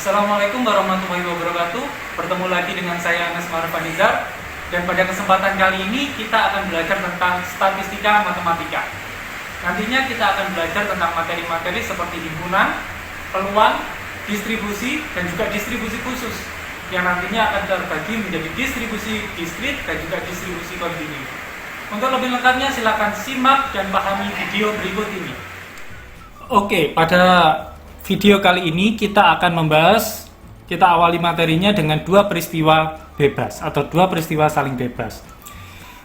Assalamualaikum warahmatullahi wabarakatuh. Bertemu lagi dengan saya Anas Marfanizar. Dan pada kesempatan kali ini kita akan belajar tentang statistika matematika. Nantinya kita akan belajar tentang materi-materi seperti himpunan, peluang, distribusi, dan juga distribusi khusus yang nantinya akan terbagi menjadi distribusi diskrit dan juga distribusi kontinu. Untuk lebih lengkapnya silakan simak dan pahami video berikut ini. Oke, pada video kali ini kita akan kita awali materinya dengan dua peristiwa bebas atau dua peristiwa saling bebas.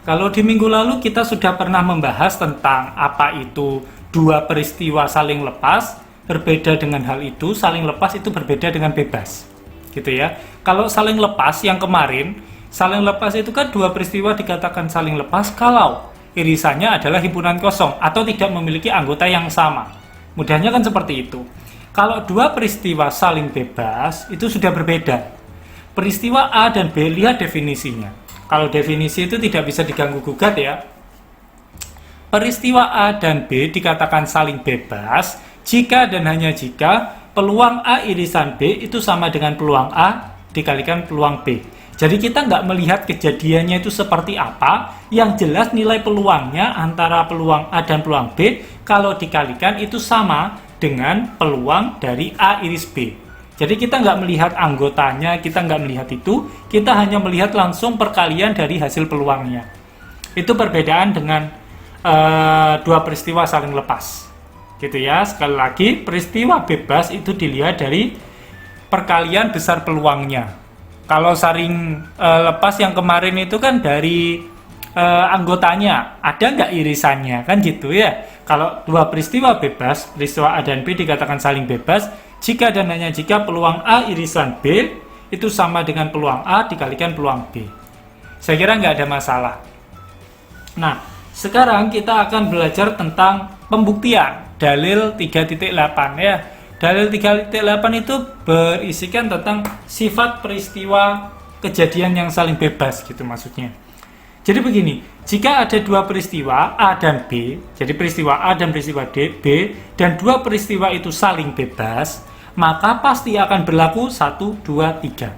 Kalau di minggu lalu kita sudah pernah membahas tentang apa itu dua peristiwa saling lepas, berbeda dengan hal itu, saling lepas itu berbeda dengan bebas. Gitu ya. Kalau saling lepas yang kemarin, saling lepas itu kan dua peristiwa dikatakan saling lepas kalau irisannya adalah himpunan kosong atau tidak memiliki anggota yang sama. Mudahnya kan seperti itu. Kalau dua peristiwa saling bebas, itu sudah berbeda. Peristiwa A dan B, lihat definisinya. Kalau definisi itu tidak bisa diganggu-gugat ya. Peristiwa A dan B dikatakan saling bebas jika dan hanya jika peluang A irisan B itu sama dengan peluang A dikalikan peluang B. Jadi kita nggak melihat kejadiannya itu seperti apa, yang jelas nilai peluangnya antara peluang A dan peluang B kalau dikalikan itu sama dengan peluang dari A iris B. Jadi kita nggak melihat anggotanya, kita nggak melihat itu, kita hanya melihat langsung perkalian dari hasil peluangnya. Itu perbedaan dengan dua peristiwa saling lepas. Gitu ya, sekali lagi peristiwa bebas itu dilihat dari perkalian besar peluangnya. Kalau saling lepas yang kemarin itu kan dari anggotanya, ada nggak irisannya, kan gitu ya. Kalau dua peristiwa bebas, peristiwa A dan B dikatakan saling bebas jika dan hanya jika peluang A irisan B itu sama dengan peluang A dikalikan peluang B. Saya kira nggak ada masalah. Nah, sekarang kita akan belajar tentang pembuktian dalil 3.8 ya. Dalil 3.8 itu berisikan tentang sifat peristiwa kejadian yang saling bebas gitu maksudnya. Jadi begini, jika ada dua peristiwa A dan B, jadi peristiwa A dan peristiwa B, dan dua peristiwa itu saling bebas, maka pasti akan berlaku 1, 2, 3.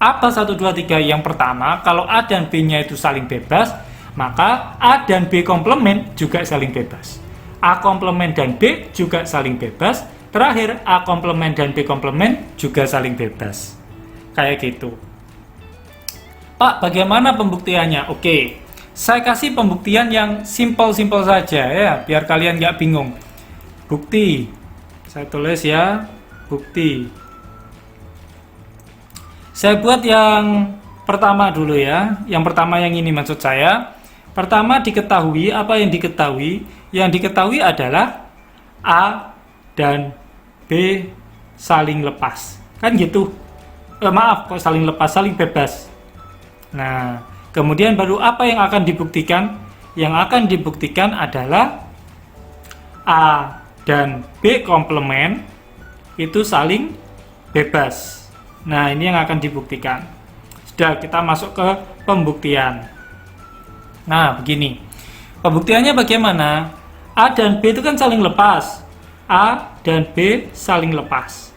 Apa 1, 2, 3? Yang pertama, kalau A dan B-nya itu saling bebas, maka A dan B komplement juga saling bebas. A komplement dan B juga saling bebas. Terakhir, A komplement dan B komplement juga saling bebas. Kayak gitu. Pak, bagaimana pembuktiannya? Oke, saya kasih pembuktian yang simple-simple saja ya, biar kalian nggak bingung. Bukti, saya tulis ya, bukti. Saya buat yang pertama dulu ya, yang pertama yang ini maksud saya. Pertama diketahui, apa yang diketahui? Yang diketahui adalah A dan B saling lepas. Kan gitu. Maaf, kok saling lepas, saling bebas. Nah, kemudian baru apa yang akan dibuktikan? Yang akan dibuktikan adalah A dan B komplement itu saling bebas. Nah, ini yang akan dibuktikan. Sudah, kita masuk ke pembuktian. Nah, begini. Pembuktiannya bagaimana? A dan B itu kan saling lepas. A dan B saling lepas.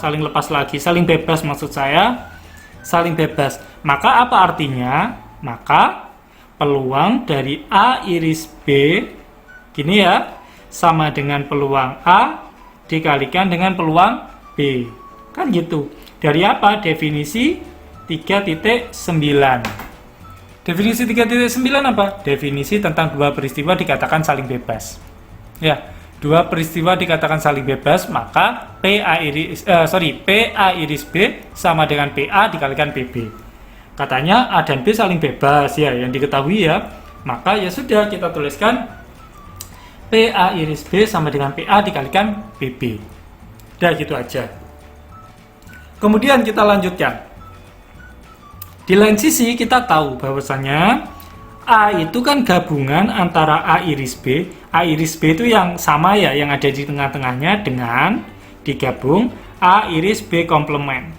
Saling lepas lagi. Saling bebas maksud saya. Saling bebas. Maka apa artinya? Maka peluang dari A iris B gini ya, sama dengan peluang A dikalikan dengan peluang B. Kan gitu. Dari apa? Definisi 3.9. Definisi 3.9 apa? Definisi tentang dua peristiwa dikatakan saling bebas. Ya, dua peristiwa dikatakan saling bebas, maka PA iris B sama dengan PA dikalikan PB. Katanya A dan B saling bebas ya, yang diketahui ya. Maka ya sudah kita tuliskan PA iris B sama dengan PA dikalikan PB. Udah gitu aja. Kemudian kita lanjutkan. Di lain sisi kita tahu bahwasanya A itu kan gabungan antara A iris B. A iris B itu yang sama ya, yang ada di tengah-tengahnya dengan digabung A iris B komplement.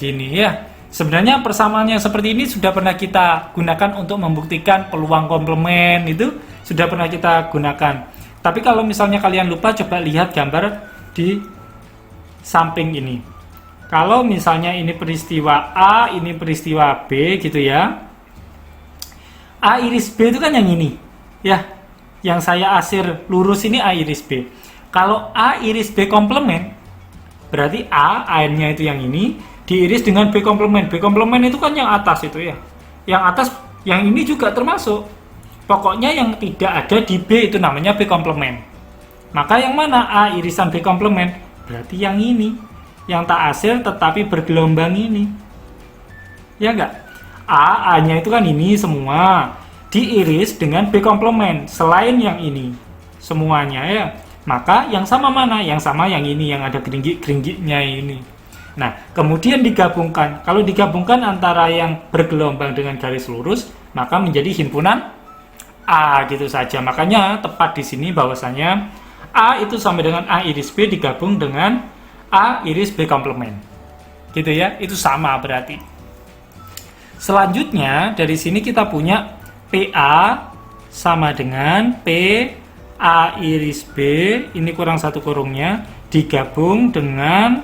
Gini ya. Sebenarnya persamaan yang seperti ini sudah pernah kita gunakan untuk membuktikan peluang komplement, itu sudah pernah kita gunakan. Tapi kalau misalnya kalian lupa, coba lihat gambar di samping ini. Kalau misalnya ini peristiwa A, ini peristiwa B gitu ya. A iris B itu kan yang ini. Ya, yang saya asir lurus ini A iris B. Kalau A iris B komplement, berarti A-nya itu yang ini, diiris dengan B komplement. B komplement itu kan yang atas itu ya. Yang atas, yang ini juga termasuk. Pokoknya yang tidak ada di B itu namanya B komplement. Maka yang mana A irisan B komplement? Berarti yang ini. Yang tak asir tetapi bergelombang ini. Ya enggak? A-nya itu kan ini semua. Diiris dengan B komplement. Selain yang ini. Semuanya ya. Maka yang sama mana? Yang sama yang ini. Yang ada geringgik-geringgiknya ini. Nah, kemudian digabungkan. Kalau digabungkan antara yang bergelombang dengan garis lurus, maka menjadi himpunan A gitu saja. Makanya tepat di sini bahwasanya A itu sama dengan A iris B digabung dengan A iris B komplement. Gitu ya, itu sama berarti. Selanjutnya dari sini kita punya PA sama dengan P A iris B, ini kurang satu kurungnya, digabung dengan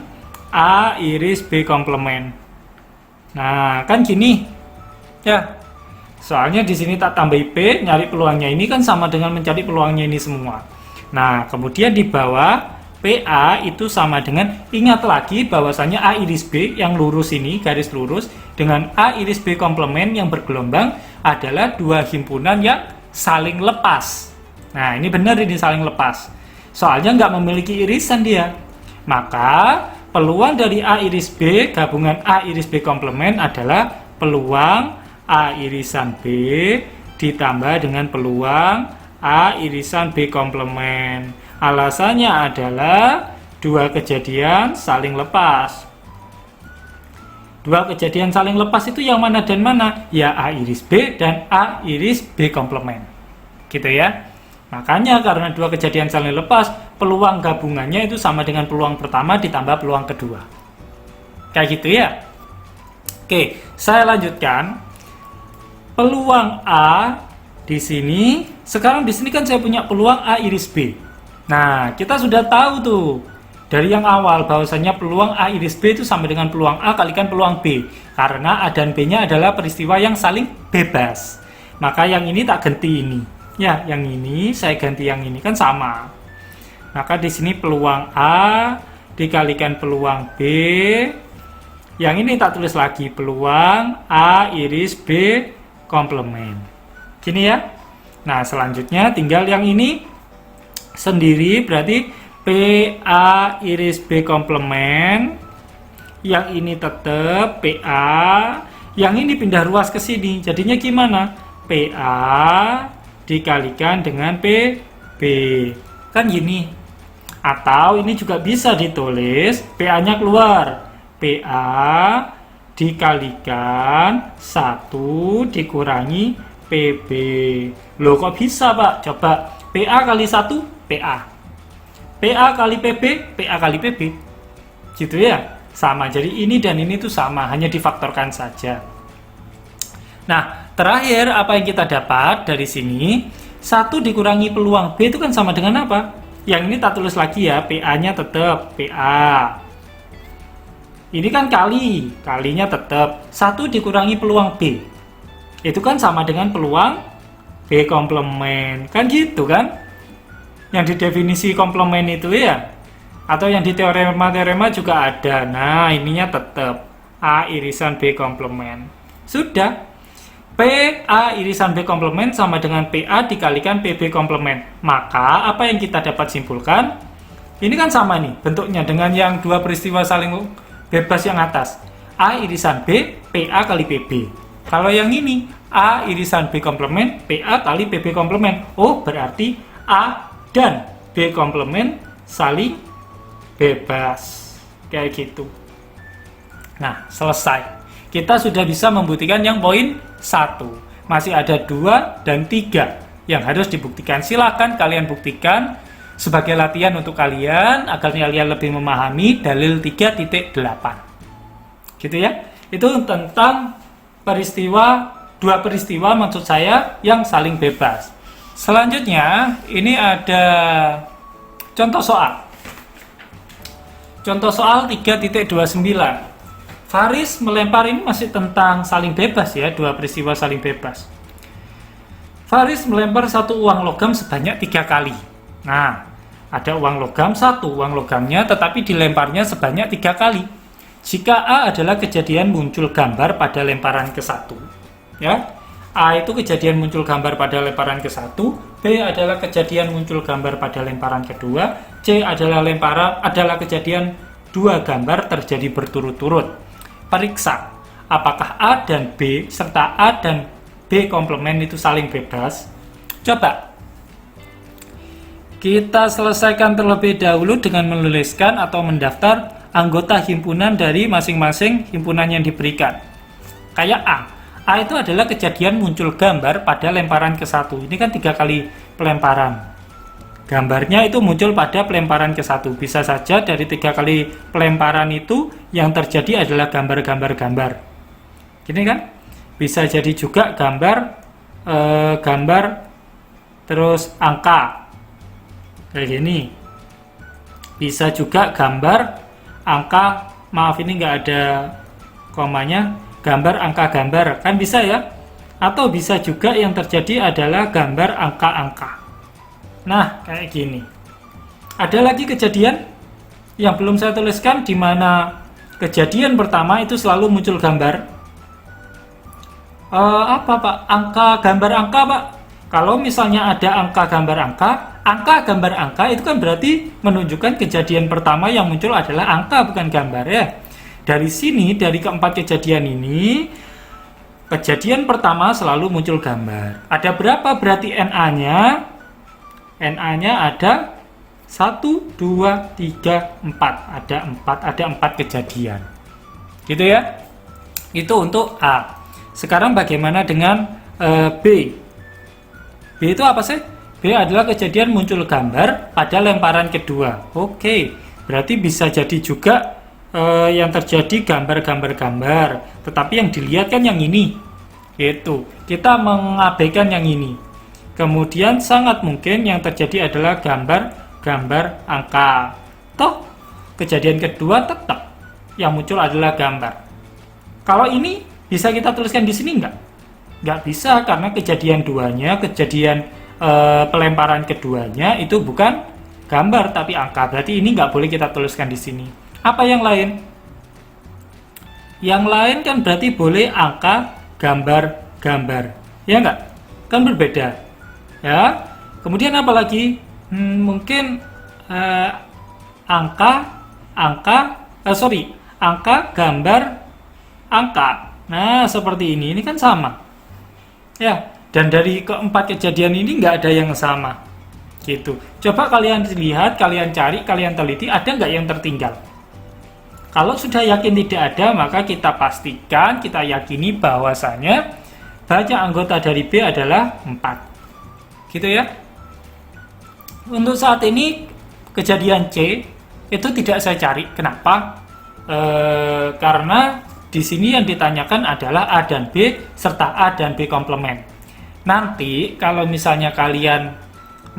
A iris B komplement. Nah, kan gini. Ya. Soalnya di sini tak tambah P, nyari peluangnya ini kan sama dengan mencari peluangnya ini semua. Nah, kemudian di bawah PA itu sama dengan, ingat lagi bahwasanya A iris B yang lurus ini, garis lurus, dengan A iris B komplement yang bergelombang adalah dua himpunan yang saling lepas. Nah, ini benar ini saling lepas. Soalnya nggak memiliki irisan dia. Maka, peluang dari A iris B gabungan A iris B komplement adalah peluang A irisan B ditambah dengan peluang A irisan B komplement. Alasannya adalah dua kejadian saling lepas. Dua kejadian saling lepas itu yang mana dan mana? Ya A iris B dan A iris B komplement. Gitu ya. Makanya karena dua kejadian saling lepas, peluang gabungannya itu sama dengan peluang pertama ditambah peluang kedua. Kayak gitu ya. Oke, saya lanjutkan. Peluang A di sini, sekarang di sini kan saya punya peluang A iris B. Nah, kita sudah tahu tuh dari yang awal bahwasanya peluang A iris B itu sama dengan peluang A kalikan peluang B. Karena A dan B-nya adalah peristiwa yang saling bebas. Maka yang ini tak ganti ini. Ya, yang ini saya ganti yang ini kan sama. Maka di sini peluang A dikalikan peluang B. Yang ini tak tulis lagi peluang A iris B komplement. Gini ya. Nah, selanjutnya tinggal yang ini sendiri berarti PA iris B komplement. Yang ini tetap PA, yang ini pindah ruas ke sini. Jadinya gimana? PA dikalikan dengan PB. Kan gini. Atau ini juga bisa ditulis PA-nya keluar. PA dikalikan 1 dikurangi PB. Loh kok bisa, Pak? Coba PA kali 1 PA. PA kali PB, PA kali PB. Gitu ya. Sama. Jadi ini dan ini tuh sama, hanya difaktorkan saja. Nah, terakhir apa yang kita dapat dari sini? 1 dikurangi peluang B itu kan sama dengan apa? Yang ini tak tulis lagi ya, PA-nya tetap PA. Ini kan kali, kalinya tetap 1 dikurangi peluang B. Itu kan sama dengan peluang B komplement. Kan gitu kan? Yang di definisi komplement itu ya. Atau yang di teorema-teorema juga ada. Nah, ininya tetap A irisan B komplement. Sudah. PA irisan B komplement sama dengan PA dikalikan PB komplement. Maka, apa yang kita dapat simpulkan? Ini kan sama nih, bentuknya dengan yang dua peristiwa saling bebas yang atas. A irisan B, PA kali PB. Kalau yang ini, A irisan B komplement, PA kali PB komplement. Oh, berarti A dan B komplement saling bebas. Kayak gitu. Nah, selesai. Kita sudah bisa membuktikan yang poin 1. Masih ada 2 dan 3 yang harus dibuktikan. Silakan kalian buktikan sebagai latihan untuk kalian agar kalian lebih memahami dalil 3.8. Gitu ya. Itu tentang dua peristiwa maksud saya yang saling bebas. Selanjutnya, ini ada contoh soal. Contoh soal 3.29. Faris melempar, ini masih tentang saling bebas ya, dua peristiwa saling bebas. Faris melempar satu uang logam sebanyak 3 kali. Nah, ada uang logam satu, uang logamnya tetapi dilemparnya sebanyak 3 kali. Jika A adalah kejadian muncul gambar pada lemparan ke-1, ya. A itu kejadian muncul gambar pada lemparan ke-1, B adalah kejadian muncul gambar pada lemparan kedua, C adalah kejadian 2 gambar terjadi berturut-turut. Periksa apakah A dan B serta A dan B komplement itu saling bebas. Coba kita selesaikan terlebih dahulu dengan menuliskan atau mendaftar anggota himpunan dari masing-masing himpunan yang diberikan. Kayak A itu adalah kejadian muncul gambar pada lemparan ke-1. Ini kan 3 kali pelemparan. Gambarnya itu muncul pada pelemparan ke-1. Bisa saja dari 3 kali pelemparan itu yang terjadi adalah gambar-gambar. Gini kan? Bisa jadi juga gambar terus angka. Kayak gini. Bisa juga gambar angka, maaf ini nggak ada komanya, gambar angka gambar, kan bisa ya? Atau bisa juga yang terjadi adalah gambar angka-angka. Nah, kayak gini. Ada lagi kejadian yang belum saya tuliskan, di mana kejadian pertama itu selalu muncul gambar. Apa Pak? Angka gambar angka Pak? Kalau misalnya ada angka gambar angka gambar angka itu kan berarti menunjukkan kejadian pertama yang muncul adalah angka bukan gambar ya. Dari sini, dari keempat kejadian ini, kejadian pertama selalu muncul gambar. Ada berapa berarti NA-nya? NA-nya ada 1, 2, 3, 4. Ada 4 kejadian. Gitu ya. Itu untuk A. Sekarang bagaimana dengan B? B itu apa sih? B adalah kejadian muncul gambar pada lemparan kedua. Oke, berarti bisa jadi juga yang terjadi gambar. Tetapi yang dilihat kan yang ini. Itu. Kita mengabaikan yang ini. Kemudian sangat mungkin yang terjadi adalah gambar angka. Toh, kejadian kedua tetap yang muncul adalah gambar. Kalau ini bisa kita tuliskan di sini enggak? Enggak bisa, karena kejadian duanya, kejadian pelemparan keduanya itu bukan gambar tapi angka. Berarti ini nggak boleh kita tuliskan di sini. Apa yang lain? Yang lain kan berarti boleh angka, gambar. Ya nggak? Kan berbeda. Ya. Kemudian apa lagi? Mungkin angka, gambar, angka. Nah, seperti ini. Ini kan sama. Ya. Dan dari keempat kejadian ini nggak ada yang sama. Gitu. Coba kalian lihat, kalian cari, kalian teliti, ada nggak yang tertinggal? Kalau sudah yakin tidak ada, maka kita pastikan, kita yakini bahwasanya banyak anggota dari B adalah 4. Gitu ya. Untuk saat ini, kejadian C itu tidak saya cari. Kenapa? Karena di sini yang ditanyakan adalah A dan B serta A dan B komplement. Nanti kalau misalnya kalian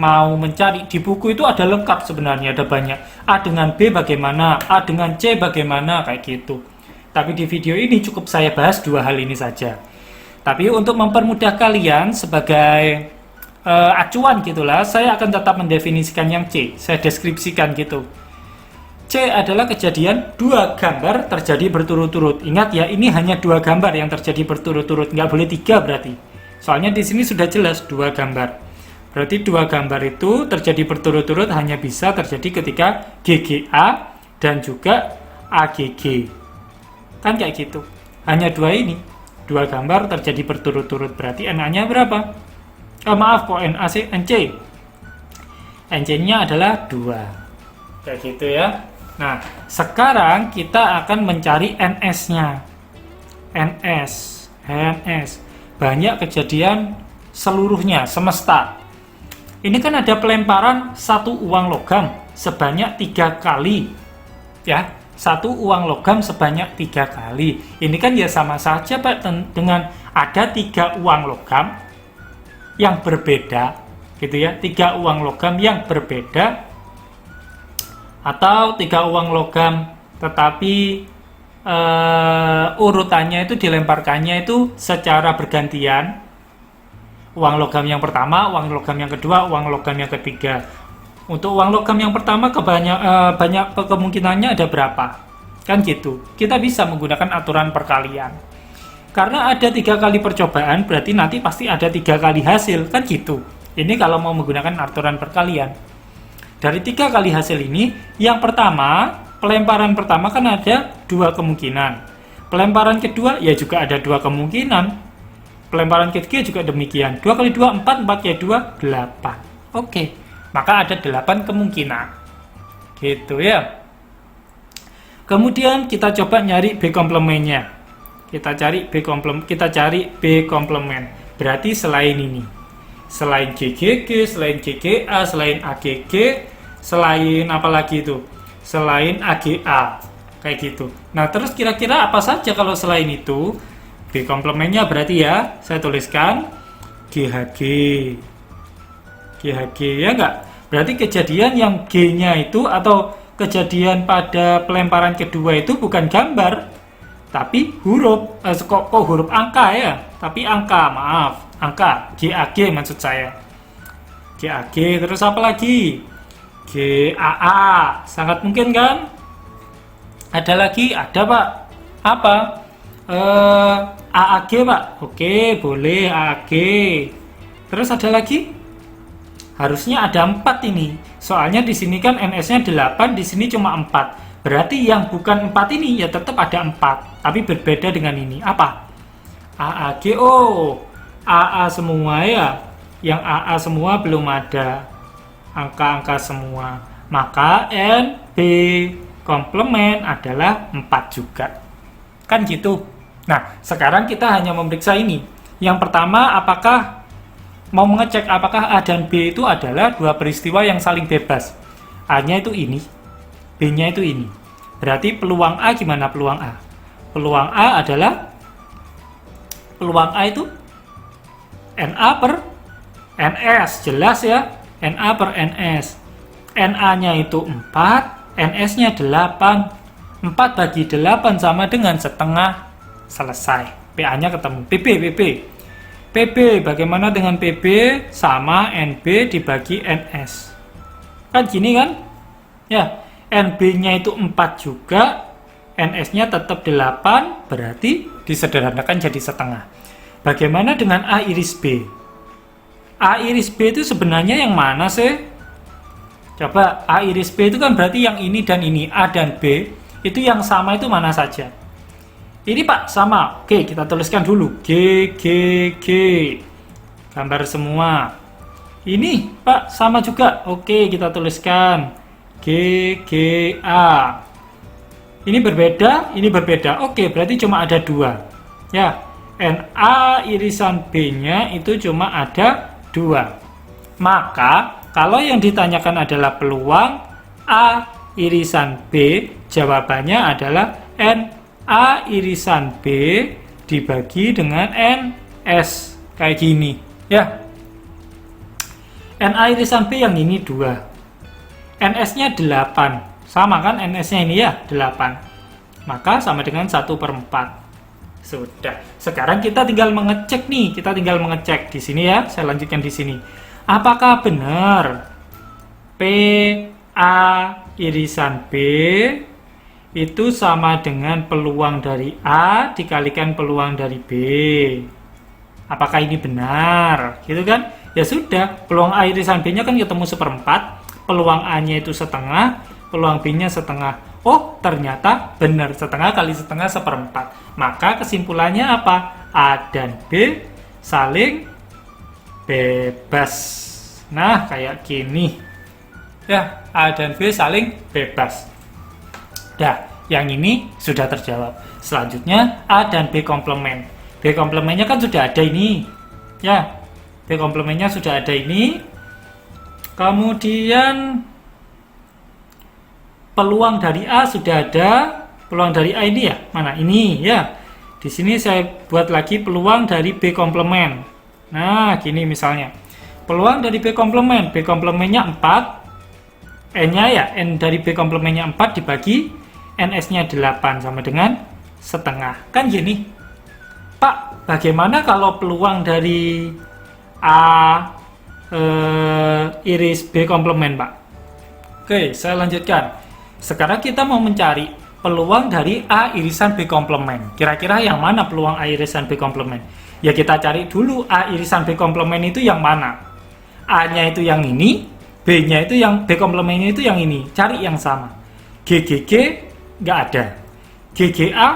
mau mencari di buku itu ada lengkap sebenarnya, ada banyak. A dengan B bagaimana, A dengan C bagaimana, kayak gitu. Tapi di video ini cukup saya bahas 2 hal ini saja. Tapi untuk mempermudah kalian sebagai acuan gitulah, saya akan tetap mendefinisikan yang C. Saya deskripsikan gitu. C adalah kejadian 2 gambar terjadi berturut-turut. Ingat ya, ini hanya 2 gambar yang terjadi berturut-turut, nggak boleh 3 berarti. Soalnya di sini sudah jelas 2 gambar. Berarti 2 gambar itu terjadi berturut-turut hanya bisa terjadi ketika GGA dan juga AGG. Kan kayak gitu. Hanya 2 ini. 2 gambar terjadi berturut-turut. Berarti NA-nya berapa? Maaf, kok NA sih? NC. NC-nya adalah 2. Kayak gitu ya. Nah, sekarang kita akan mencari NS-nya. NS. Banyak kejadian seluruhnya, semesta. Ini kan ada pelemparan 1 uang logam sebanyak 3 kali. Ya, 1 uang logam sebanyak 3 kali. Ini kan ya sama saja Pak dengan ada 3 uang logam yang berbeda, gitu ya. 3 uang logam yang berbeda Atau 3 uang logam, tetapi urutannya itu dilemparkannya itu secara bergantian. Uang logam yang pertama, uang logam yang kedua, uang logam yang ketiga. Untuk uang logam yang pertama banyak kemungkinannya ada berapa? Kan gitu. Kita bisa menggunakan aturan perkalian. Karena ada 3 kali percobaan, berarti nanti pasti ada 3 kali hasil, kan gitu. Ini kalau mau menggunakan aturan perkalian. Dari 3 kali hasil ini, yang pertama, pelemparan pertama kan ada 2 kemungkinan. Pelemparan kedua ya juga ada 2 kemungkinan. Pelemparan ketiga juga demikian. 2 kali 2, 4, 4 kali 2, 8. Oke, maka ada 8 kemungkinan. Gitu ya. Kemudian kita coba nyari B komplemennya. Kita cari B komplement. Berarti selain ini. Selain GGG, selain GGA, selain AGG, selain apa lagi itu? Selain AGA. Kayak gitu. Nah, terus kira-kira apa saja kalau selain itu? B komplemennya berarti ya, saya tuliskan GHG. GHG ya enggak? Berarti kejadian yang G-nya itu atau kejadian pada pelemparan kedua itu bukan gambar, tapi huruf. Kok huruf angka ya? Tapi angka, maaf. Angka, GAG maksud saya. GAG, terus apa lagi? GAA, sangat mungkin kan? Ada lagi? Ada Pak. Apa? AAG Pak. Oke, boleh AAG. Terus ada lagi? Harusnya ada 4 ini. Soalnya di sini kan NS-nya 8, di sini cuma 4. Berarti yang bukan 4 ini ya tetap ada 4. Tapi berbeda dengan ini. Apa? AAG, oh. AA semua ya. Yang AA semua belum ada. Angka-angka semua. Maka NB komplement adalah 4 juga. Kan gitu. Nah, sekarang kita hanya memeriksa ini. Yang pertama, apakah mau mengecek apakah A dan B itu adalah 2 peristiwa yang saling bebas. A-nya itu ini, B-nya itu ini. Berarti peluang A gimana peluang A? Peluang A adalah peluang A itu NA per NS, jelas ya. NA per NS. NA-nya itu 4, NS-nya 8. 4 bagi 8 sama dengan setengah, selesai. PA-nya ketemu. PB. Bagaimana dengan PB? Sama NB dibagi NS. Kan gini kan? Ya, NB-nya itu 4 juga, NS-nya tetap 8, berarti disederhanakan jadi setengah. Bagaimana dengan A iris B? A iris B itu sebenarnya yang mana sih? Coba, A iris B itu kan berarti yang ini dan ini, A dan B. Itu yang sama itu mana saja? Ini Pak, sama. Oke, kita tuliskan dulu. G. Gambar semua. Ini Pak, sama juga. Oke, kita tuliskan. GA. Ini berbeda, ini berbeda. Oke, berarti cuma ada 2. Ya, NA irisan B-nya itu cuma ada 2. Maka, kalau yang ditanyakan adalah peluang A irisan B, jawabannya adalah NA irisan B dibagi dengan NS. Kayak gini. Ya. NA irisan B yang ini 2. NS-nya 8. Sama kan NS-nya ini ya, 8. Maka sama dengan 1/4. Sudah. Sekarang kita tinggal mengecek nih. Kita tinggal mengecek di sini ya. Saya lanjutkan di sini. Apakah benar PA irisan B itu sama dengan peluang dari A dikalikan peluang dari B? Apakah ini benar? Gitu kan? Ya sudah. Peluang A irisan B-nya kan ketemu 1/4. Peluang A-nya itu setengah. Peluang B-nya setengah. Oh, ternyata benar, setengah kali setengah 1/4. Maka kesimpulannya apa? A dan B saling bebas. Nah, kayak gini. Ya, A dan B saling bebas. Dah, yang ini sudah terjawab. Selanjutnya, A dan B komplement. B komplementnya kan sudah ada ini. Ya, B komplementnya sudah ada ini. Kemudian peluang dari A sudah ada. Peluang dari A ini ya, mana? Ini ya. Di sini saya buat lagi peluang dari B komplement. Nah, gini misalnya. Peluang dari B komplement. B komplementnya 4. N-nya ya, N dari B komplemennya 4 dibagi NS-nya 8 sama dengan setengah. Kan gini, Pak, bagaimana kalau peluang dari A iris B komplement, Pak? Oke, saya lanjutkan. Sekarang kita mau mencari peluang dari A irisan B komplement. Kira-kira yang mana peluang A irisan B komplement? Ya kita cari dulu A irisan B komplement itu yang mana. A-nya itu yang ini, B-nya itu yang B komplementnya itu yang ini. Cari yang sama. GGG nggak ada. GGA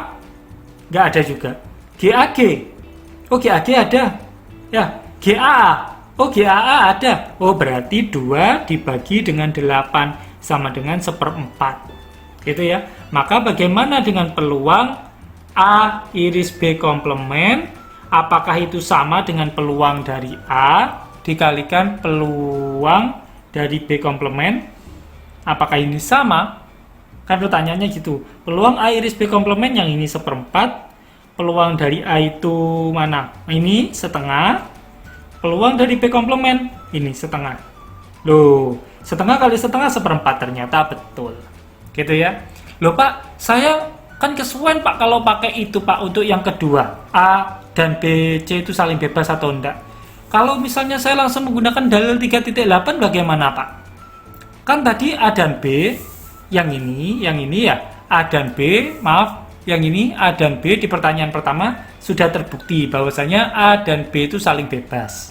nggak ada juga. GAG, oh GAG ada. Ya, GAA, oh GAA ada. Oh berarti 2 dibagi dengan 8 sama dengan 1/4. Gitu ya. Maka bagaimana dengan peluang A iris B komplement? Apakah itu sama dengan peluang dari A dikalikan peluang dari B komplement? Apakah ini sama? Kan pertanyaannya gitu. Peluang A iris B komplement yang ini 1/4. Peluang dari A itu mana? Ini setengah. Peluang dari B komplement ini setengah. Loh, setengah kali setengah 1/4 ternyata betul. Gitu ya. Loh Pak, saya kan kesuwen Pak kalau pakai itu Pak untuk yang kedua. A dan B, C itu saling bebas atau enggak. Kalau misalnya saya langsung menggunakan dalil 3.8 bagaimana Pak? Kan tadi A dan B, yang ini ya, A dan B, maaf, yang ini A dan B di pertanyaan pertama sudah terbukti bahwasanya A dan B itu saling bebas.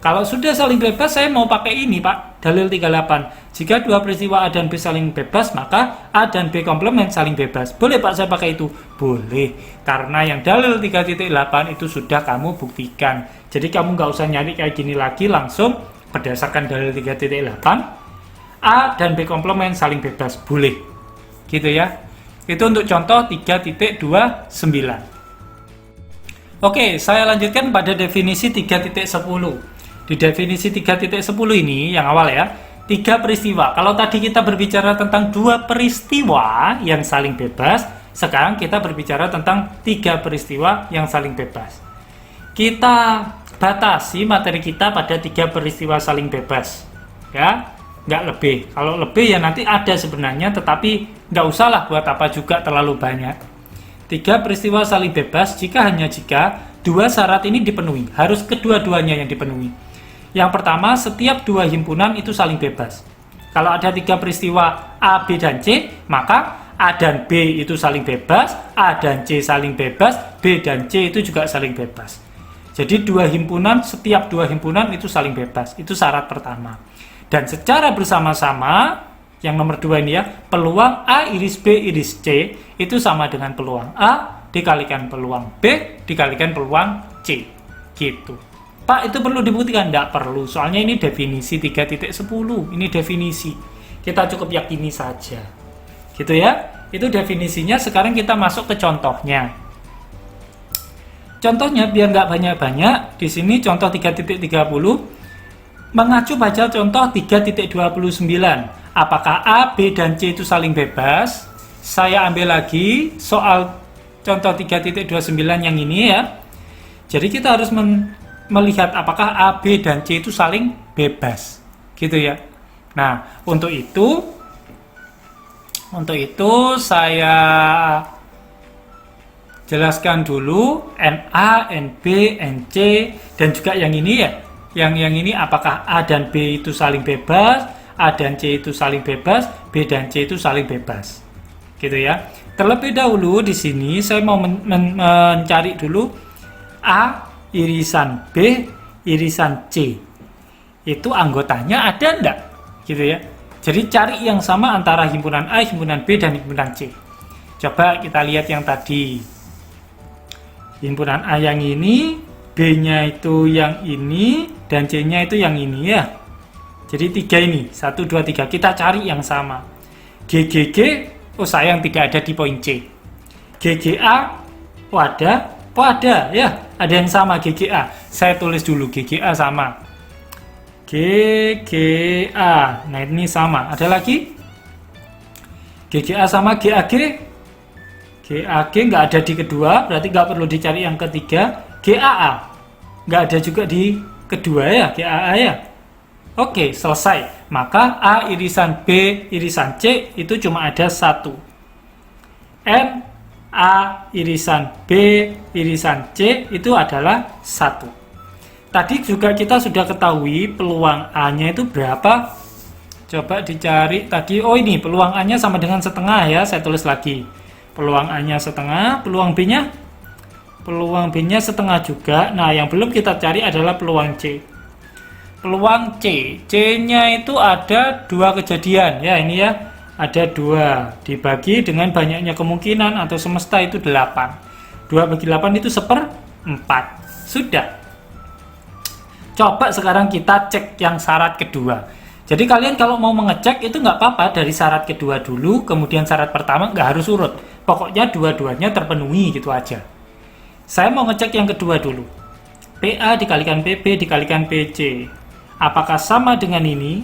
Kalau sudah saling bebas, saya mau pakai ini Pak, dalil 38. Jika dua peristiwa A dan B saling bebas, maka A dan B komplement saling bebas. Boleh Pak saya pakai itu? Boleh, karena yang dalil 3.8 itu sudah kamu buktikan. Jadi kamu nggak usah nyari kayak gini lagi, langsung berdasarkan dalil 3.8, A dan B komplement saling bebas. Boleh, gitu ya. Itu untuk contoh 3.29. Oke, saya lanjutkan pada definisi 3.10. Di definisi 3.10 ini, yang awal ya, 3 peristiwa. Kalau tadi kita berbicara tentang 2 peristiwa yang saling bebas, sekarang kita berbicara tentang 3 peristiwa yang saling bebas. Kita batasi materi kita pada 3 peristiwa saling bebas. Ya, nggak lebih. Kalau lebih ya nanti ada sebenarnya, tetapi nggak usahlah buat apa juga terlalu banyak. 3 peristiwa saling bebas jika 2 syarat ini dipenuhi. Harus kedua-duanya yang dipenuhi. Yang pertama, setiap 2 himpunan itu saling bebas. Kalau ada 3 peristiwa A, B, dan C, maka A dan B itu saling bebas, A dan C saling bebas, B dan C itu juga saling bebas. Jadi setiap 2 himpunan itu saling bebas. Itu syarat pertama. Dan secara bersama-sama, yang nomor 2 ini ya, peluang A iris B iris C itu sama dengan peluang A dikalikan peluang B dikalikan peluang C. Gitu. Pak, itu perlu dibuktikan? Tidak perlu, soalnya ini definisi 3.10. Ini definisi. Kita cukup yakini saja. Gitu ya. Itu definisinya. Sekarang kita masuk ke contohnya. Contohnya biar nggak banyak-banyak, di sini contoh 3.30 mengacu pada contoh 3.29. Apakah A, B, dan C itu saling bebas? Saya ambil lagi soal contoh 3.29 yang ini ya. Jadi kita harus melihat apakah A, B, dan C itu saling bebas. Gitu ya. Nah, untuk itu saya jelaskan dulu NA, NB, NC, dan juga yang ini ya. Yang ini apakah A dan B itu saling bebas, A dan C itu saling bebas, B dan C itu saling bebas. Gitu ya. Terlebih dahulu di sini saya mau mencari dulu A irisan B irisan C. Itu anggotanya ada enggak? Gitu ya. Jadi cari yang sama antara himpunan A, himpunan B, dan himpunan C. Coba kita lihat yang tadi. Himpunan A yang ini, B-nya itu yang ini, dan C-nya itu yang ini ya. Jadi 3 ini, 1, 2, 3. Kita cari yang sama. GGG, oh sayang tidak ada di poin C. GGA, oh ada. Oh ada ya, ada yang sama GGA. Saya tulis dulu GGA sama. GGA. Nah ini sama. Ada lagi? GGA sama GAG. GAG nggak ada di kedua, berarti nggak perlu dicari yang ketiga. GAA nggak ada juga di kedua ya, GAA ya. Oke, selesai. Maka A irisan B irisan C itu cuma ada 1. N A irisan B irisan C itu adalah 1. Tadi juga kita sudah ketahui peluang A-nya itu berapa. Coba dicari tadi. Oh, ini peluang A-nya sama dengan setengah ya. Saya tulis lagi. Peluang A-nya setengah, peluang B-nya? Peluang B-nya setengah juga. Nah, yang belum kita cari adalah peluang C. Peluang C. C-nya itu ada 2 kejadian. Ya, ini ya. Ada 2. Dibagi dengan banyaknya kemungkinan atau semesta itu 8. 2 bagi 8 itu 1/4. Sudah. Coba sekarang kita cek yang syarat kedua. Jadi kalian kalau mau mengecek itu nggak apa-apa dari syarat kedua dulu, kemudian syarat pertama nggak harus urut. Pokoknya dua-duanya terpenuhi gitu aja. Saya mau ngecek yang kedua dulu. PA dikalikan PB dikalikan PC. Apakah sama dengan ini?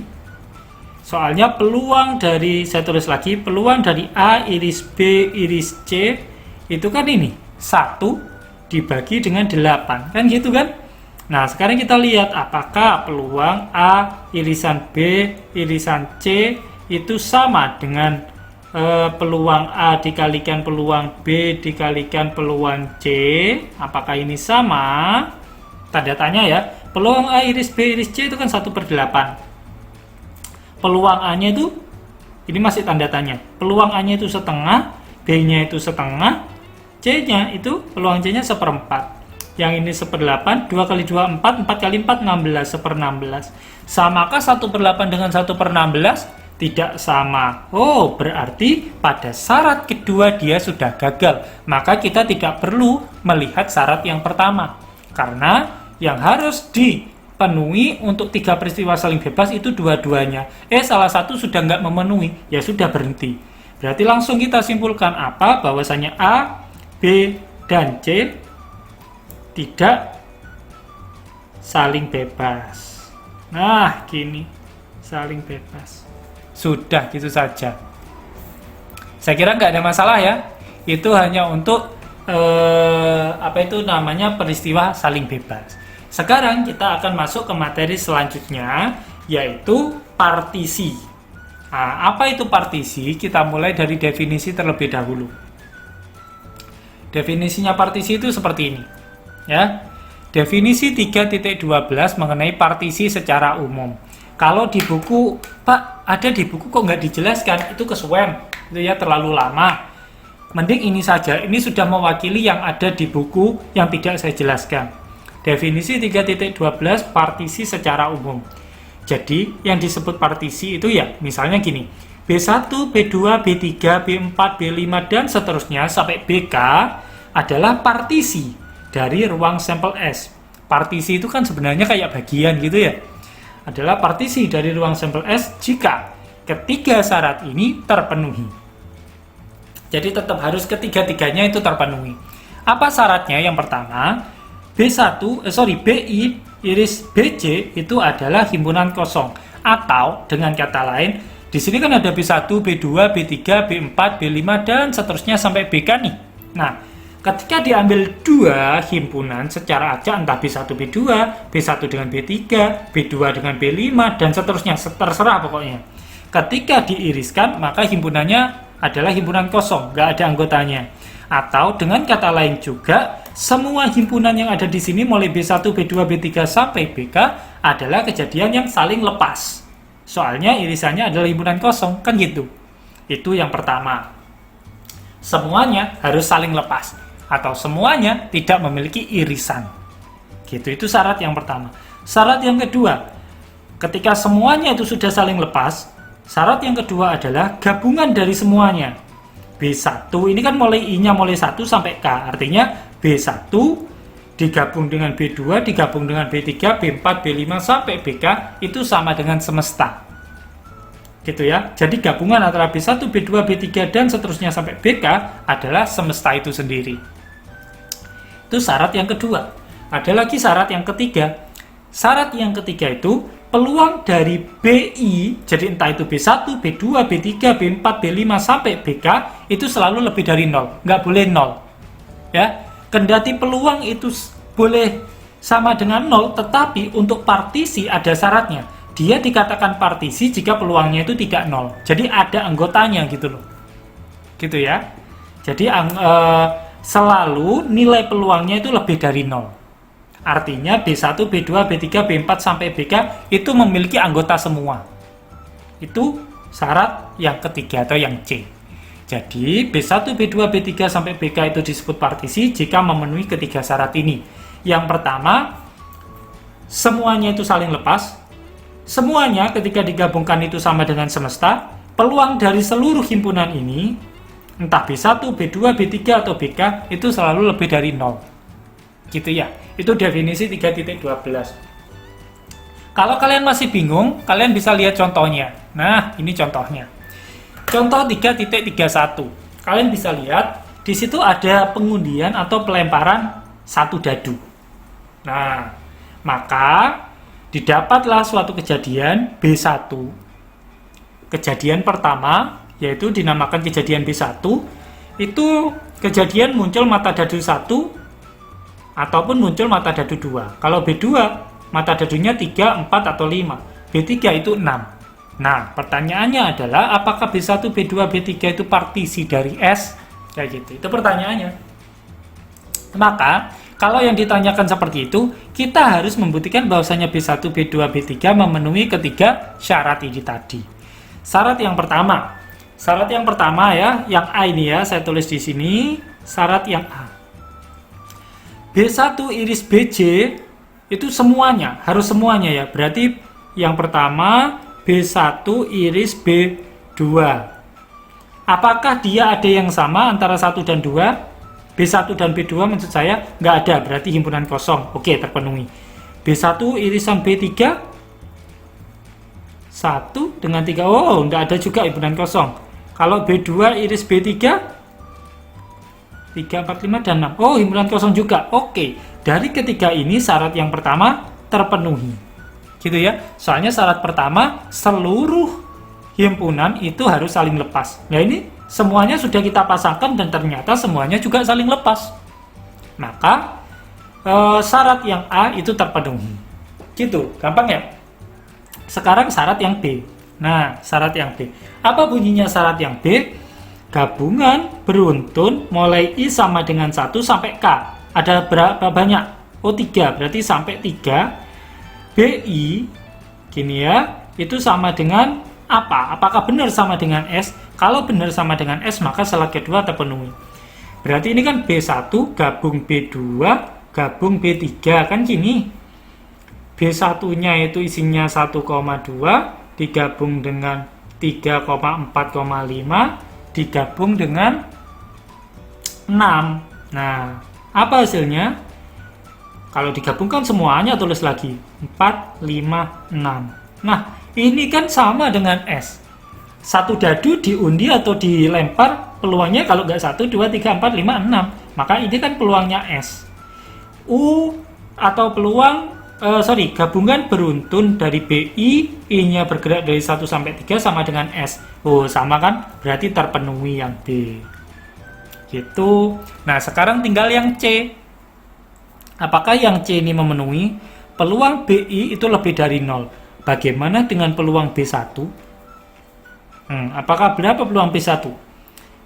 Soalnya peluang dari, saya tulis lagi, peluang dari A iris B iris C itu kan ini 1 dibagi dengan 8. Kan gitu kan? Nah, sekarang kita lihat apakah peluang A irisan B irisan C itu sama dengan peluang A dikalikan peluang B dikalikan peluang C. Apakah ini sama? Tanda tanya ya. Peluang A iris B iris C itu kan 1/8. Peluang A-nya itu, ini masih tanda tanya. Peluang A-nya itu setengah, B-nya itu setengah, C-nya itu, peluang C-nya 1/4. Yang ini 1/8, 2 kali 2, 4, 4 kali 4, 16, 1/16. Samakah 1/8 dengan 1/16? Tidak sama. Oh, berarti pada syarat kedua dia sudah gagal. Maka kita tidak perlu melihat syarat yang pertama. Karena yang harus dipenuhi untuk 3 peristiwa saling bebas itu dua-duanya. Salah satu sudah nggak memenuhi, ya sudah berhenti. Berarti langsung kita simpulkan apa? Bahwasanya A, B, dan C tidak saling bebas. Nah, gini, saling bebas. Sudah, gitu saja. Saya kira nggak ada masalah ya. Itu hanya untuk apa itu namanya peristiwa saling bebas. Sekarang kita akan masuk ke materi selanjutnya, yaitu partisi. Nah, apa itu partisi? Kita mulai dari definisi terlebih dahulu. Definisinya partisi itu seperti ini. Ya, definisi 3.12 mengenai partisi secara umum. Kalau di buku, Pak, ada di buku kok nggak dijelaskan, itu kesuwen, itu ya terlalu lama. Mending ini saja, ini sudah mewakili yang ada di buku yang tidak saya jelaskan. Definisi 3.12 partisi secara umum. Jadi, yang disebut partisi itu ya, misalnya gini, B1, B2, B3, B4, B5, dan seterusnya sampai BK adalah partisi dari ruang sampel S. Partisi itu kan sebenarnya kayak bagian gitu ya. Adalah partisi dari ruang sampel S jika ketiga syarat ini terpenuhi. Jadi tetap harus ketiga-tiganya itu terpenuhi. Apa syaratnya? Yang pertama, BI iris BC itu adalah himpunan kosong. Atau dengan kata lain, di sini kan ada B1, B2, B3, B4, B5 dan seterusnya sampai BK nih. Nah, ketika diambil 2 himpunan secara acak, entah B1 B2, B1 dengan B3, B2 dengan B5, dan seterusnya, terserah pokoknya. Ketika diiriskan, maka himpunannya adalah himpunan kosong, nggak ada anggotanya. Atau dengan kata lain juga, semua himpunan yang ada di sini mulai B1, B2, B3 sampai BK adalah kejadian yang saling lepas. Soalnya irisannya adalah himpunan kosong, kan gitu. Itu yang pertama. Semuanya harus saling lepas. Atau semuanya tidak memiliki irisan. Gitu, itu syarat yang pertama. Syarat yang kedua, ketika semuanya itu sudah saling lepas, syarat yang kedua adalah gabungan dari semuanya. B1, ini kan mulai I-nya mulai 1 sampai K, artinya B1 digabung dengan B2, digabung dengan B3, B4, B5 sampai BK, itu sama dengan semesta. Gitu ya. Jadi gabungan antara B1, B2, B3, dan seterusnya sampai BK adalah semesta itu sendiri. Itu syarat yang kedua. Ada lagi syarat yang ketiga. Syarat yang ketiga itu peluang dari BI, jadi entah itu B1, B2, B3, B4, B5 sampai BK itu selalu lebih dari 0. Nggak boleh 0. Ya. Kendati peluang itu boleh sama dengan 0, tetapi untuk partisi ada syaratnya. dia dikatakan partisi jika peluangnya itu tidak nol. Jadi ada anggotanya gitu loh. Gitu ya. Jadi selalu nilai peluangnya itu lebih dari nol. Artinya B1, B2, B3, B4 sampai BK itu memiliki anggota semua. Itu syarat yang ketiga atau yang C. Jadi B1, B2, B3 sampai BK itu disebut partisi jika memenuhi ketiga syarat ini. Yang pertama, semuanya itu saling lepas. Semuanya ketika digabungkan itu sama dengan semesta. Peluang dari seluruh himpunan ini, entah B1, B2, B3 atau BK, itu selalu lebih dari 0. Gitu ya. Itu definisi 3.12. Kalau kalian masih bingung, kalian bisa lihat contohnya. Nah, ini contohnya. Contoh 3.31. Kalian bisa lihat, di situ ada pengundian atau pelemparan satu dadu. Nah, maka didapatlah suatu kejadian B1. Kejadian pertama, yaitu dinamakan kejadian B1, itu kejadian muncul mata dadu 1 ataupun muncul mata dadu 2. Kalau B2, mata dadunya 3, 4, atau 5. B3 itu 6. Nah, pertanyaannya adalah apakah B1, B2, B3 itu partisi dari S? Kayak gitu. Itu pertanyaannya. Maka, kalau yang ditanyakan seperti itu, kita harus membuktikan bahwasanya B1, B2, B3 memenuhi ketiga syarat ini tadi. Syarat yang pertama ya, yang A ini ya, saya tulis di sini, syarat yang A. B1 iris BJ itu semuanya, harus semuanya ya. Berarti yang pertama B1 iris B2. Apakah dia ada yang sama antara 1 dan 2? B1 dan B2 maksud saya nggak ada, berarti himpunan kosong. Oke, terpenuhi. B1 irisan B3 1 dengan 3. Oh, nggak ada juga himpunan kosong. Kalau B2 iris B3 3, 4, 5, dan 6. Oh, himpunan kosong juga. Oke, dari ketiga ini syarat yang pertama terpenuhi. Gitu ya. Soalnya syarat pertama seluruh himpunan itu harus saling lepas. Nah, ini semuanya sudah kita pasangkan dan ternyata semuanya juga saling lepas. Maka syarat yang A itu terpenuhi. Gitu, gampang ya? Sekarang syarat yang B. Nah, syarat yang B. Apa bunyinya syarat yang B? Gabungan beruntun mulai I sama dengan 1 sampai K. Ada berapa banyak? Oh, 3. Berarti sampai 3. BI, gini ya, itu sama dengan apa? Apakah benar sama dengan S? Kalau benar sama dengan S, maka syarat kedua terpenuhi. Berarti ini kan B1 gabung B2 gabung B3. Kan gini. B1-nya itu isinya 1,2 digabung dengan 3,4,5 digabung dengan 6. Nah, apa hasilnya? Kalau digabungkan semuanya tulis lagi 4, 5, 6. Nah, ini kan sama dengan S. Satu dadu diundi atau dilempar, peluangnya kalau nggak 1, 2, 3, 4, 5, 6. Maka ini kan peluangnya S. U atau peluang gabungan beruntun dari BI, I-nya bergerak dari 1 sampai 3 sama dengan S. Oh, sama kan? Berarti terpenuhi yang B. Gitu. Nah, sekarang tinggal yang C. Apakah yang C ini memenuhi? Peluang BI itu lebih dari 0. Bagaimana dengan peluang B1? Apakah berapa peluang B1?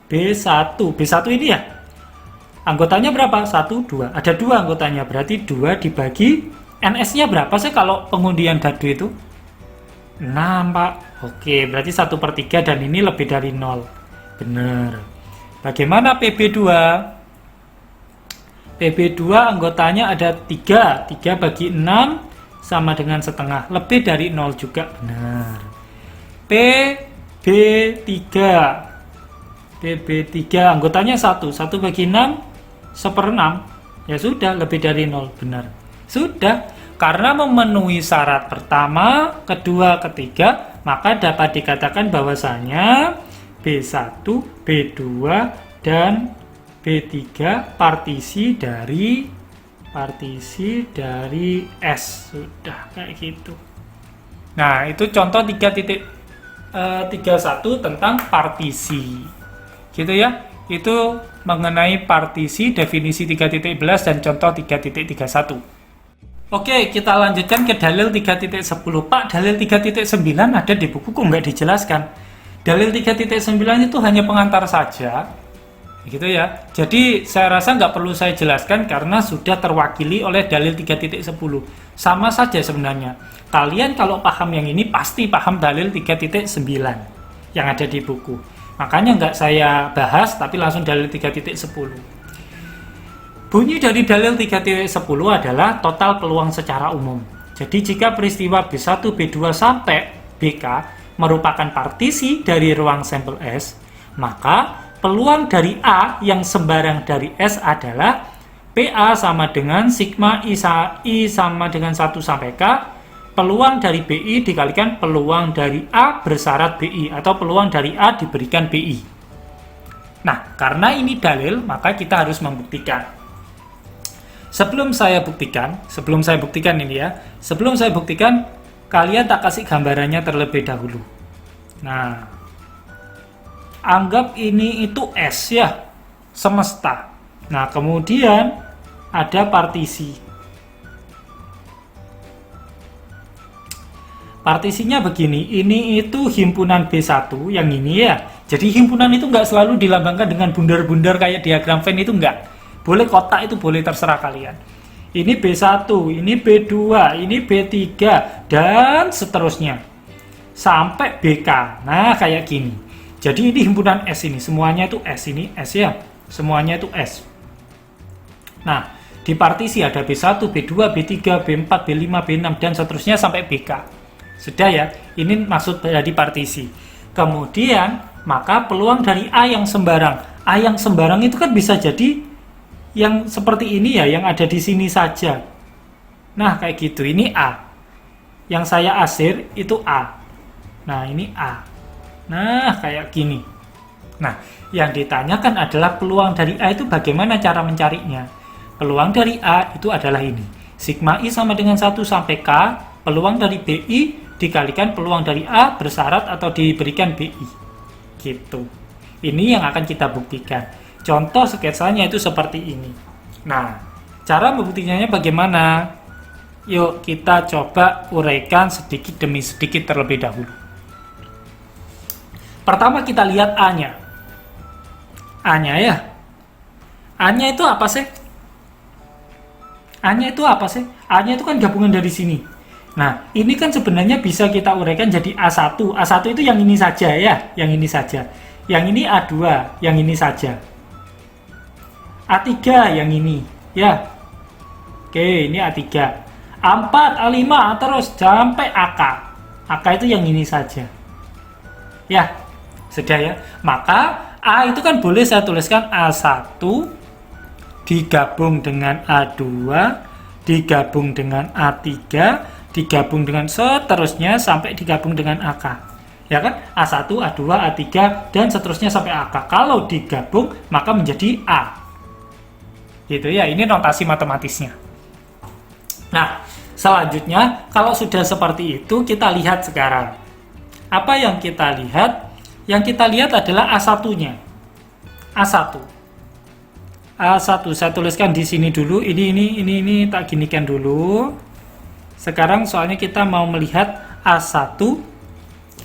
B1 ini ya? Anggotanya berapa? 1, 2. Ada 2 anggotanya. Berarti 2 dibagi NS-nya berapa sih kalau pengundian dadu itu? 6, Pak. Oke, berarti 1/3 dan ini lebih dari 0. Benar. Bagaimana PB2? PB2 anggotanya ada 3. 3 bagi 6 sama dengan setengah. Lebih dari 0 juga. Benar. PB3. PB3 anggotanya 1. 1 bagi 6, 1/6. Ya sudah, lebih dari 0. Benar. Sudah, karena memenuhi syarat pertama, kedua, ketiga, maka dapat dikatakan bahwasanya B1, B2, dan B3 partisi dari S. Sudah kayak gitu. Nah, itu contoh 3.31 tentang partisi. Gitu ya. Itu mengenai partisi, definisi 3.11 dan contoh 3.31. Oke, kita lanjutkan ke dalil 3.10. Pak, dalil 3.9 ada di buku kok nggak dijelaskan. Dalil 3.9 itu hanya pengantar saja, gitu ya. Jadi saya rasa nggak perlu saya jelaskan karena sudah terwakili oleh dalil 3.10. Sama saja sebenarnya. Kalian kalau paham yang ini pasti paham dalil 3.9 yang ada di buku. Makanya nggak saya bahas, tapi langsung dalil 3.10. Bunyi dari dalil 3.10 adalah total peluang secara umum. Jadi jika peristiwa B1, B2 sampai BK merupakan partisi dari ruang sampel S, maka peluang dari A yang sembarang dari S adalah PA sama dengan sigma I sama dengan 1 sampai K, peluang dari BI dikalikan peluang dari A bersyarat BI, atau peluang dari A diberikan BI. Nah, karena ini dalil, maka kita harus membuktikan. Sebelum saya buktikan ini ya, sebelum saya buktikan, kalian tak kasih gambarannya terlebih dahulu. Nah, anggap ini itu S ya, semesta. Nah, kemudian ada partisi. Partisinya begini, ini itu himpunan B1, yang ini ya. Jadi himpunan itu nggak selalu dilambangkan dengan bundar-bundar kayak diagram Venn, itu nggak. Boleh kotak, itu boleh, terserah kalian. Ini B1, ini B2, ini B3, dan seterusnya. Sampai BK. Nah, kayak gini. Jadi ini himpunan S ini. Semuanya itu S, ini S ya. Semuanya itu S. Nah, di partisi ada B1, B2, B3, B4, B5, B6, dan seterusnya sampai BK. Sudah ya, ini maksud dari partisi. Kemudian, maka peluang dari A yang sembarang. A yang sembarang itu kan bisa jadi yang seperti ini ya, yang ada di sini saja. Nah, kayak gitu. Ini A. Yang saya asir itu A. Nah, ini A. Nah, kayak gini. Nah, yang ditanyakan adalah peluang dari A itu bagaimana cara mencarinya. Peluang dari A itu adalah ini. Sigma I sama dengan 1 sampai K, peluang dari BI dikalikan peluang dari A bersyarat atau diberikan BI. Gitu. Ini yang akan kita buktikan. Contoh sketsanya itu seperti ini. Nah, cara membuktikannya bagaimana? Yuk kita coba uraikan sedikit demi sedikit terlebih dahulu. Pertama kita lihat A-nya. A-nya ya. A-nya itu apa sih? A-nya itu apa sih? A-nya itu kan gabungan dari sini. Nah, ini kan sebenarnya bisa kita uraikan jadi A1. A1 itu yang ini saja ya, yang ini saja. Yang ini A2, yang ini saja. A3 yang ini ya. Oke, ini A3. A4, A5 terus sampai AK. AK itu yang ini saja. Ya. Sudah ya. Maka A itu kan boleh saya tuliskan A1 digabung dengan A2 digabung dengan A3 digabung dengan seterusnya sampai digabung dengan AK. Ya kan? A1, A2, A3 dan seterusnya sampai AK. Kalau digabung maka menjadi A. Gitu ya, ini notasi matematisnya. Nah, selanjutnya kalau sudah seperti itu kita lihat sekarang. Apa yang kita lihat? Yang kita lihat adalah A1-nya. A1. A1 saya tuliskan di sini dulu. Ini tak ginikan dulu. Sekarang soalnya kita mau melihat A1.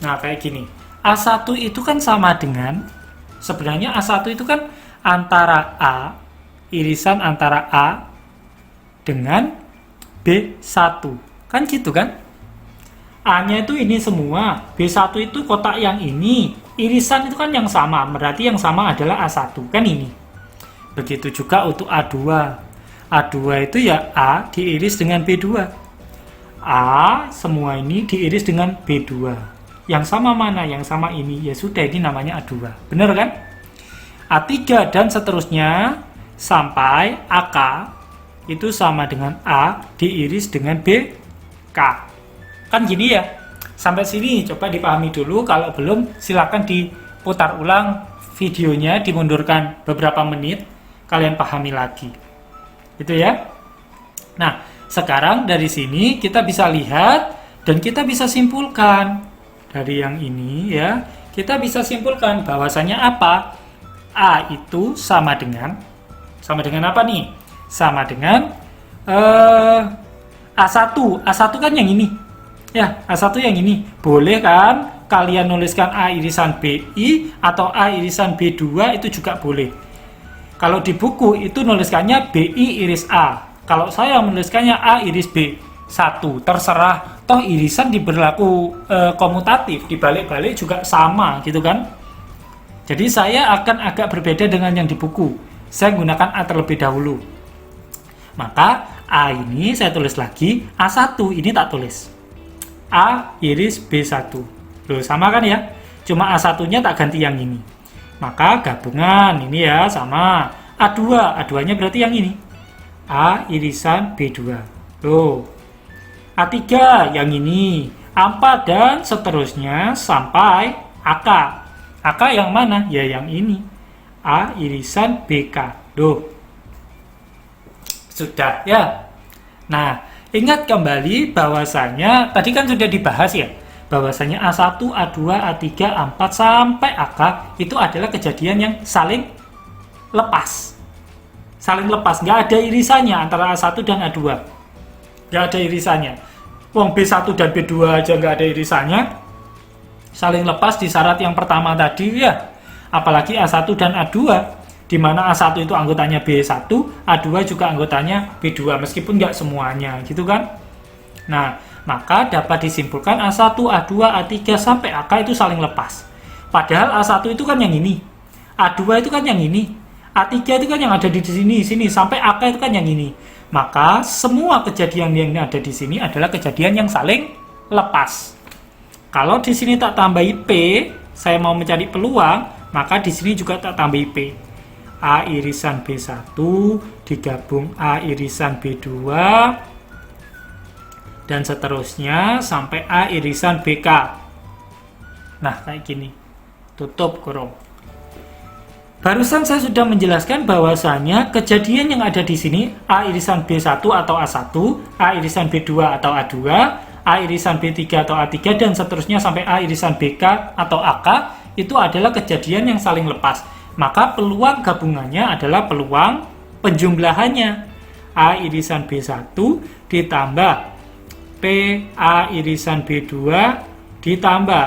Nah, kayak gini. A1 itu kan sama dengan, sebenarnya A1 itu kan antara A, irisan antara A dengan B1. Kan gitu kan? A-nya itu ini semua, B1 itu kotak yang ini, irisan itu kan yang sama, berarti yang sama adalah A1, kan ini. Begitu juga untuk A2. A2 itu ya A diiris dengan B2. A semua ini diiris dengan B2. Yang sama mana? Yang sama ini. Ya sudah, ini namanya A2. Benar kan? A3 dan seterusnya sampai AK itu sama dengan A diiris dengan BK. Kan gini ya. Sampai sini coba dipahami dulu. Kalau belum silakan diputar ulang videonya, dimundurkan beberapa menit, kalian pahami lagi. Itu ya. Nah, sekarang dari sini kita bisa lihat dan kita bisa simpulkan dari yang ini ya. Kita bisa simpulkan bahwasanya apa? A itu sama dengan apa nih? Sama dengan A1 kan yang ini. Ya, A1 yang ini. Boleh kan kalian nuliskan A irisan BI atau A irisan B2 itu juga boleh. Kalau di buku itu nuliskannya BI iris A. Kalau saya menuliskannya A iris B1. Terserah, toh irisan diberlaku komutatif, dibalik-balik juga sama gitu kan. Jadi saya akan agak berbeda dengan yang di buku. Saya gunakan A terlebih dahulu. Maka A ini saya tulis lagi, A1 ini tak tulis. A iris B1. Loh, sama kan ya? Cuma A1-nya tak ganti yang ini. Maka gabungan ini ya sama. A2, A2-nya berarti yang ini. A irisan B2. Loh. A3 yang ini. A4 dan seterusnya sampai AK. AK yang mana? Ya yang ini. A irisan BK. Loh. Sudah ya. Nah, ingat kembali bahwasanya tadi kan sudah dibahas ya, bahwasanya A1, A2, A3, A4 sampai AK itu adalah kejadian yang saling lepas. Saling lepas, nggak ada irisannya antara A1 dan A2. Nggak ada irisannya. Wong B1 dan B2 aja nggak ada irisannya. Saling lepas di syarat yang pertama tadi ya. Apalagi A1 dan A2. Di mana A1 itu anggotanya B1, A2 juga anggotanya B2, meskipun nggak semuanya, gitu kan? Nah, maka dapat disimpulkan A1, A2, A3 sampai AK itu saling lepas. Padahal A1 itu kan yang ini, A2 itu kan yang ini, A3 itu kan yang ada di sini, sampai AK itu kan yang ini. Maka semua kejadian yang ada di sini adalah kejadian yang saling lepas. Kalau di sini tak tambahi P, saya mau mencari peluang, maka di sini juga tak tambahi P. A irisan B1 digabung A irisan B2 dan seterusnya sampai A irisan BK. Nah, kayak gini. Tutup kurung. Barusan saya sudah menjelaskan bahwasanya kejadian yang ada di sini A irisan B1 atau A1, A irisan B2 atau A2, A irisan B3 atau A3 dan seterusnya sampai A irisan BK atau AK itu adalah kejadian yang saling lepas. Maka peluang gabungannya adalah peluang penjumlahannya. A irisan B1 ditambah P A irisan B2 ditambah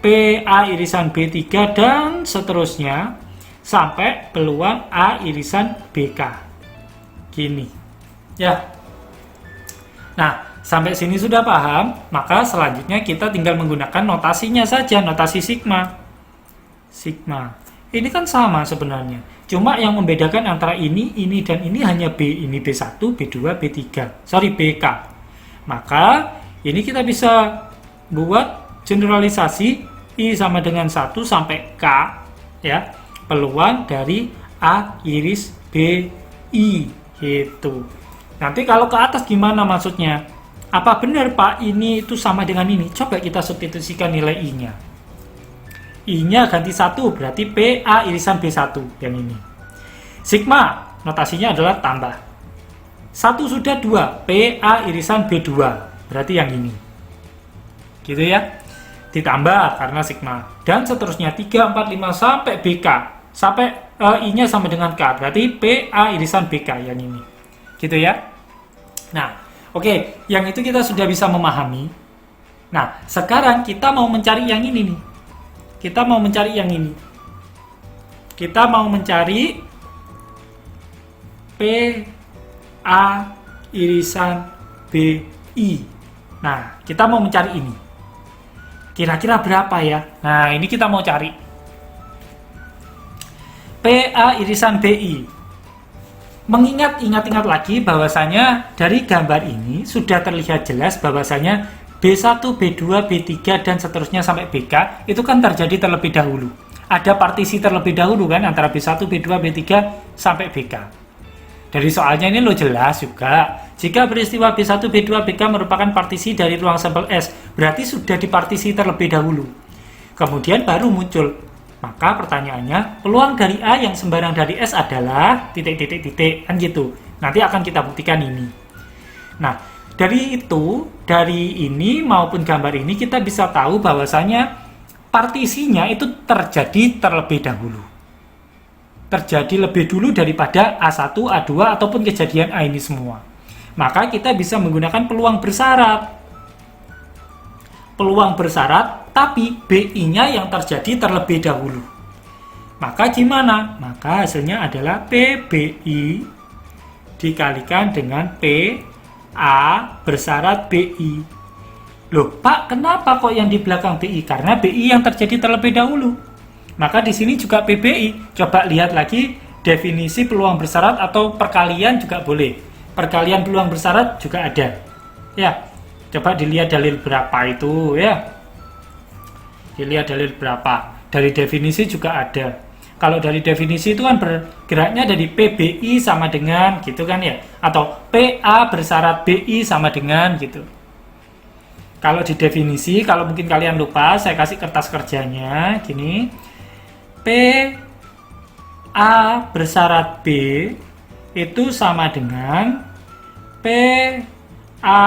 P A irisan B3 dan seterusnya sampai peluang A irisan BK. Gini. Ya. Nah, sampai sini sudah paham, maka selanjutnya kita tinggal menggunakan notasinya saja, notasi sigma. Sigma. Ini kan sama sebenarnya. Cuma yang membedakan antara ini dan ini hanya B. Ini B1, B2, B3. Sorry, BK. Maka ini kita bisa buat generalisasi I sama dengan 1 sampai K. Ya, peluang dari A iris BI. Gitu. Nanti kalau ke atas gimana maksudnya? Apa benar Pak ini itu sama dengan ini? Coba kita substitusikan nilai I-nya. I-nya ganti 1, berarti P A irisan B1 yang ini. Sigma, notasinya adalah tambah. 1 sudah 2, P A irisan B2, berarti yang ini. Gitu ya. Ditambah karena sigma. Dan seterusnya 3, 4, 5 sampai BK. Sampai I-nya sama dengan K, berarti P A irisan BK yang ini. Gitu ya. Nah, oke, yang itu kita sudah bisa memahami. Nah, sekarang kita mau mencari yang ini nih. Kita mau mencari yang ini. Kita mau mencari P A irisan BI. Nah, kita mau mencari ini. Kira-kira berapa ya? Nah, ini kita mau cari. P A irisan BI. Ingat lagi bahwasanya dari gambar ini sudah terlihat jelas bahwasanya B1, B2, B3, dan seterusnya sampai BK itu kan terjadi terlebih dahulu. Ada partisi terlebih dahulu kan antara B1, B2, B3 sampai BK. Dari soalnya ini lo jelas juga. Jika peristiwa B1, B2, BK merupakan partisi dari ruang sampel S, berarti sudah dipartisi terlebih dahulu. Kemudian baru muncul. Maka pertanyaannya, peluang dari A yang sembarang dari S adalah titik-titik-titik, kan gitu. Nanti akan kita buktikan ini. Nah, dari ini maupun gambar ini kita bisa tahu bahwasanya partisinya itu terjadi terlebih dahulu. Terjadi lebih dulu daripada A1, A2 ataupun kejadian A ini semua. Maka kita bisa menggunakan peluang bersyarat. Peluang bersyarat, tapi BI-nya yang terjadi terlebih dahulu. Maka gimana? Maka hasilnya adalah PBI dikalikan dengan PA bersyarat BI. Loh, Pak, kenapa kok yang di belakang BI? Karena BI yang terjadi terlebih dahulu. Maka di sini juga PBI. Coba lihat lagi definisi peluang bersyarat atau perkalian juga boleh. Perkalian peluang bersyarat juga ada. Ya, coba dilihat dalil berapa itu ya. Dilihat dalil berapa. Dari definisi juga ada. Kalau dari definisi itu kan bergeraknya dari PBI sama dengan gitu kan ya. Atau PA bersyarat BI sama dengan gitu. Kalau di definisi, kalau mungkin kalian lupa, saya kasih kertas kerjanya gini. PA bersyarat B itu sama dengan PA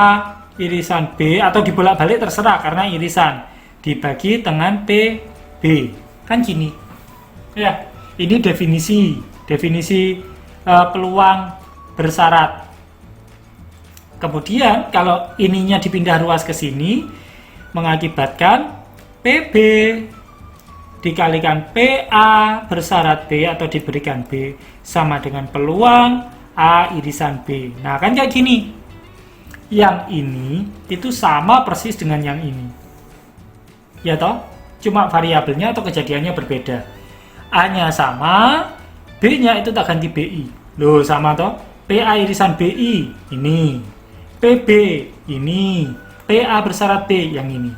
irisan B, atau dibolak-balik terserah karena irisan, dibagi dengan PB. Kan gini. Ya, ini definisi peluang bersyarat. Kemudian kalau ininya dipindah ruas ke sini, mengakibatkan PB dikalikan PA bersyarat B atau diberikan B sama dengan peluang A irisan B. Nah, kan kayak gini. Yang ini itu sama persis dengan yang ini. Ya toh? Cuma variabelnya atau kejadiannya berbeda. A-nya sama, B-nya itu tak ganti BI. Loh, sama toh? PA irisan BI ini. PB ini. PA bersyarat B yang ini.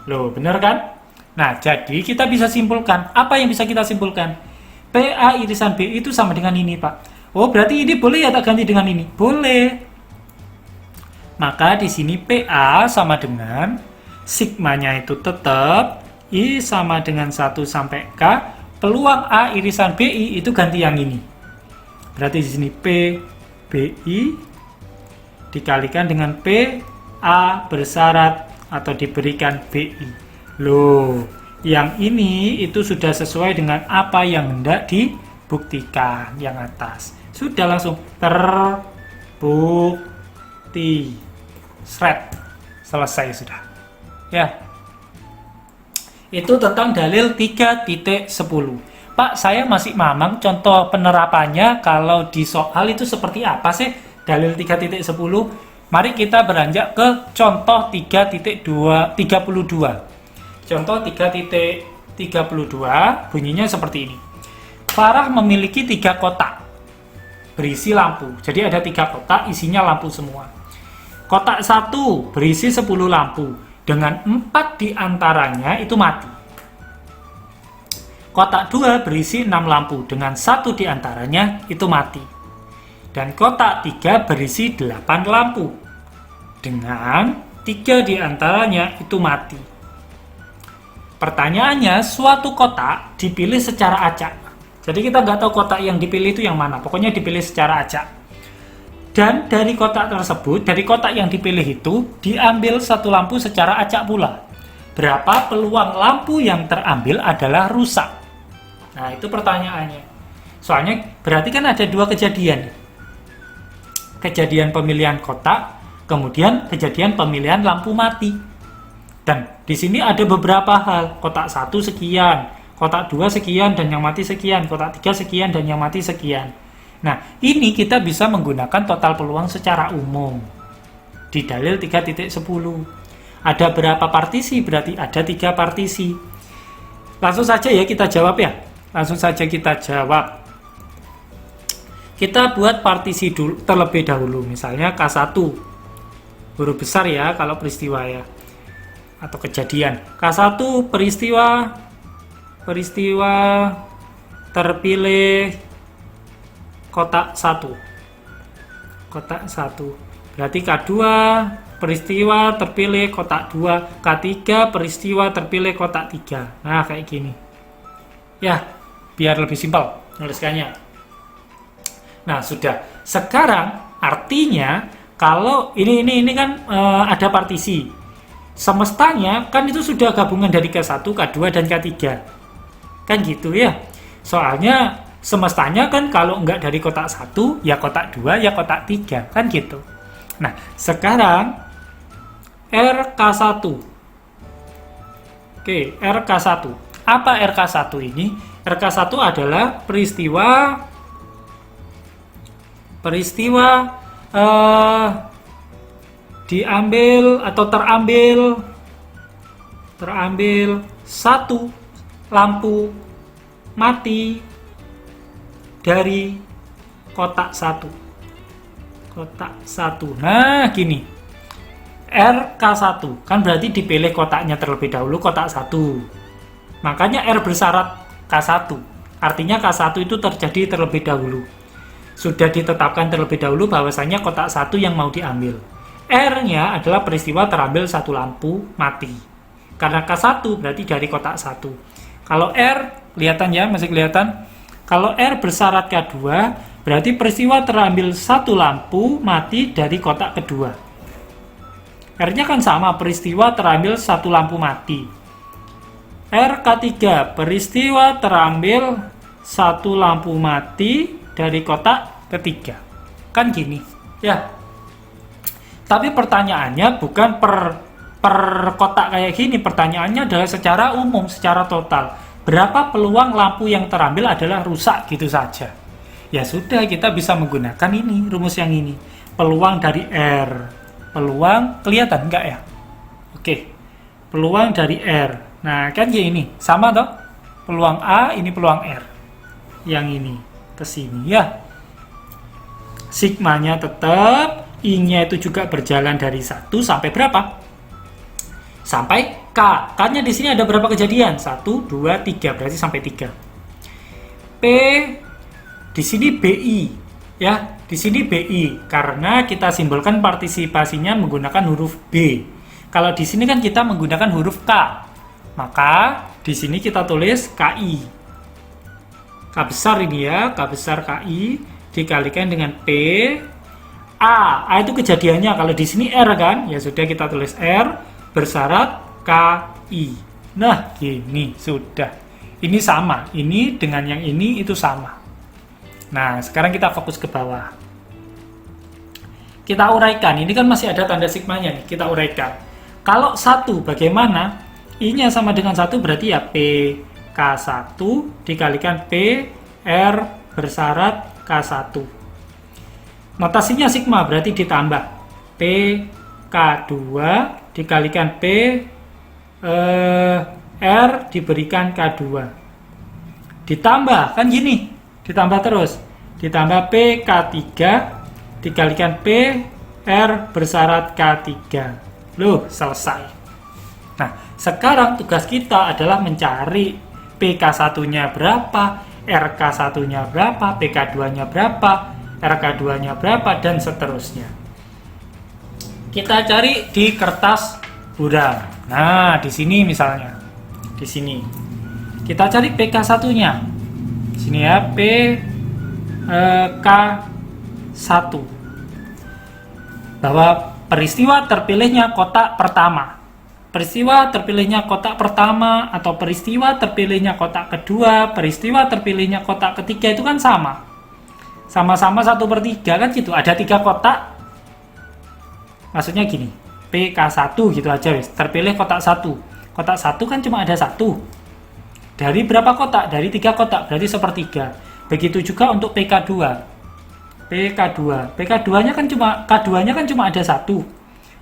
Loh, bener kan? Nah, jadi kita bisa simpulkan. Apa yang bisa kita simpulkan? PA irisan B itu sama dengan ini, Pak. Oh, berarti ini boleh ya tak ganti dengan ini? Boleh. Maka di sini PA sama dengan sigmanya itu tetap I sama dengan 1 sampai K. Peluang A irisan BI itu ganti yang ini. Berarti di sini PBI dikalikan dengan PA bersyarat atau diberikan BI. Loh, yang ini itu sudah sesuai dengan apa yang hendak dibuktikan yang atas. Sudah langsung terbukti. Shred. Selesai sudah. Ya. Itu tentang dalil 3.10. Pak, saya masih mamang contoh penerapannya kalau di soal itu seperti apa sih dalil 3.10? Mari kita beranjak ke contoh 3.32. Contoh 3.32 bunyinya seperti ini. Farah memiliki 3 kotak berisi lampu. Jadi ada 3 kotak isinya lampu semua. Kotak 1 berisi 10 lampu. Dengan 4 diantaranya itu mati. Kotak 2 berisi 6 lampu. Dengan 1 diantaranya itu mati. Dan kotak 3 berisi 8 lampu. Dengan 3 diantaranya itu mati. Pertanyaannya, suatu kotak dipilih secara acak. Jadi kita nggak tahu kotak yang dipilih itu yang mana. Pokoknya dipilih secara acak. Dan dari kotak tersebut, dari kotak yang dipilih itu, diambil 1 lampu secara acak pula. Berapa peluang lampu yang terambil adalah rusak? Nah, itu pertanyaannya. Soalnya berarti kan ada 2 kejadian. Kejadian pemilihan kotak, kemudian kejadian pemilihan lampu mati. Dan di sini ada beberapa hal. Kotak 1 sekian, kotak 2 sekian dan yang mati sekian, kotak 3 sekian dan yang mati sekian. Nah, ini kita bisa menggunakan total peluang secara umum. Di dalil 3.10. Ada berapa partisi? Berarti ada 3 partisi. Langsung saja ya kita jawab ya. Langsung saja kita jawab. Kita buat partisi dulu, terlebih dahulu. Misalnya K1. Huruf besar ya kalau peristiwa ya. Atau kejadian. K1 peristiwa terpilih kotak 1. Kotak 1. Berarti K2 peristiwa terpilih kotak 2. K3 peristiwa terpilih kotak 3. Nah, kayak gini. Ya, biar lebih simpel menuliskannya. Nah, sudah. Sekarang artinya kalau ini kan ada partisi. Semestanya kan itu sudah gabungan dari K1, K2 dan K3. Kan gitu ya. Soalnya semestanya kan kalau enggak dari kotak 1, ya kotak 2, ya kotak 3. Kan gitu. Nah, sekarang RK1. Oke, RK1. Apa RK1 ini? RK1 adalah peristiwa diambil atau terambil satu lampu mati dari kotak satu. Nah, gini. RK1 kan berarti dipilih kotaknya terlebih dahulu, kotak 1. Makanya R bersyarat K1. Artinya K1 itu terjadi terlebih dahulu. Sudah ditetapkan terlebih dahulu bahwasanya kotak 1 yang mau diambil. R-nya adalah peristiwa terambil satu lampu mati. Karena K1 berarti dari kotak 1. Kalau R, kelihatan ya, masih kelihatan? Kalau R bersyarat K2, berarti peristiwa terambil satu lampu mati dari kotak kedua. R-nya kan sama, peristiwa terambil satu lampu mati. RK3, peristiwa terambil satu lampu mati dari kotak ketiga. Kan gini, ya. Tapi pertanyaannya bukan per kotak kayak gini, pertanyaannya adalah secara umum, secara total. Berapa peluang lampu yang terambil adalah rusak gitu saja. Ya sudah, kita bisa menggunakan ini, rumus yang ini. Peluang dari R. Peluang, kelihatan enggak ya? Oke. Peluang dari R. Nah, kan kayak ini. Sama toh? Peluang A, ini peluang R. Yang ini. Ke sini ya. Sigmanya tetap. I-nya itu juga berjalan dari 1 sampai berapa? Sampai K. K-nya di sini ada berapa kejadian? 1, 2, 3. Berarti sampai 3. P. Di sini BI. Ya, di sini BI. Karena kita simbolkan partisipasinya menggunakan huruf B. Kalau di sini kan kita menggunakan huruf K. Maka di sini kita tulis KI. K besar ini ya, K besar KI dikalikan dengan P. A itu kejadiannya. Kalau di sini R kan, ya sudah kita tulis R bersyarat KI. Nah, gini sudah. Ini sama. Ini dengan yang ini itu sama. Nah, sekarang kita fokus ke bawah. Kita uraikan. Ini kan masih ada tanda sigmanya nih. Kita uraikan. Kalau 1 bagaimana? I-nya sama dengan 1 berarti ya P K1 dikalikan P R bersyarat K1. Notasinya sigma berarti ditambah P K2 dikalikan P R diberikan K2. Ditambah, kan gini. Ditambah terus. Ditambah P K3 dikalikan P R bersyarat K3. Loh, selesai. Nah, sekarang tugas kita adalah mencari PK1-nya berapa, RK1-nya berapa, PK2-nya berapa, RK2-nya berapa, dan seterusnya. Kita cari di kertas buram. Nah, di sini misalnya. Di sini. Kita cari PK1-nya. Di sini ya, PK1. Bahwa peristiwa terpilihnya kotak pertama. Peristiwa terpilihnya kotak pertama atau peristiwa terpilihnya kotak kedua, peristiwa terpilihnya kotak ketiga itu kan sama. Sama-sama 1/3 kan gitu. Ada 3 kotak. Maksudnya gini, PK1 gitu aja wis. Terpilih kotak 1. Kotak 1 kan cuma ada 1. Dari berapa kotak? Dari 3 kotak, berarti 1/3. Begitu juga untuk PK2. PK2-nya kan cuma K2-nya kan cuma ada 1.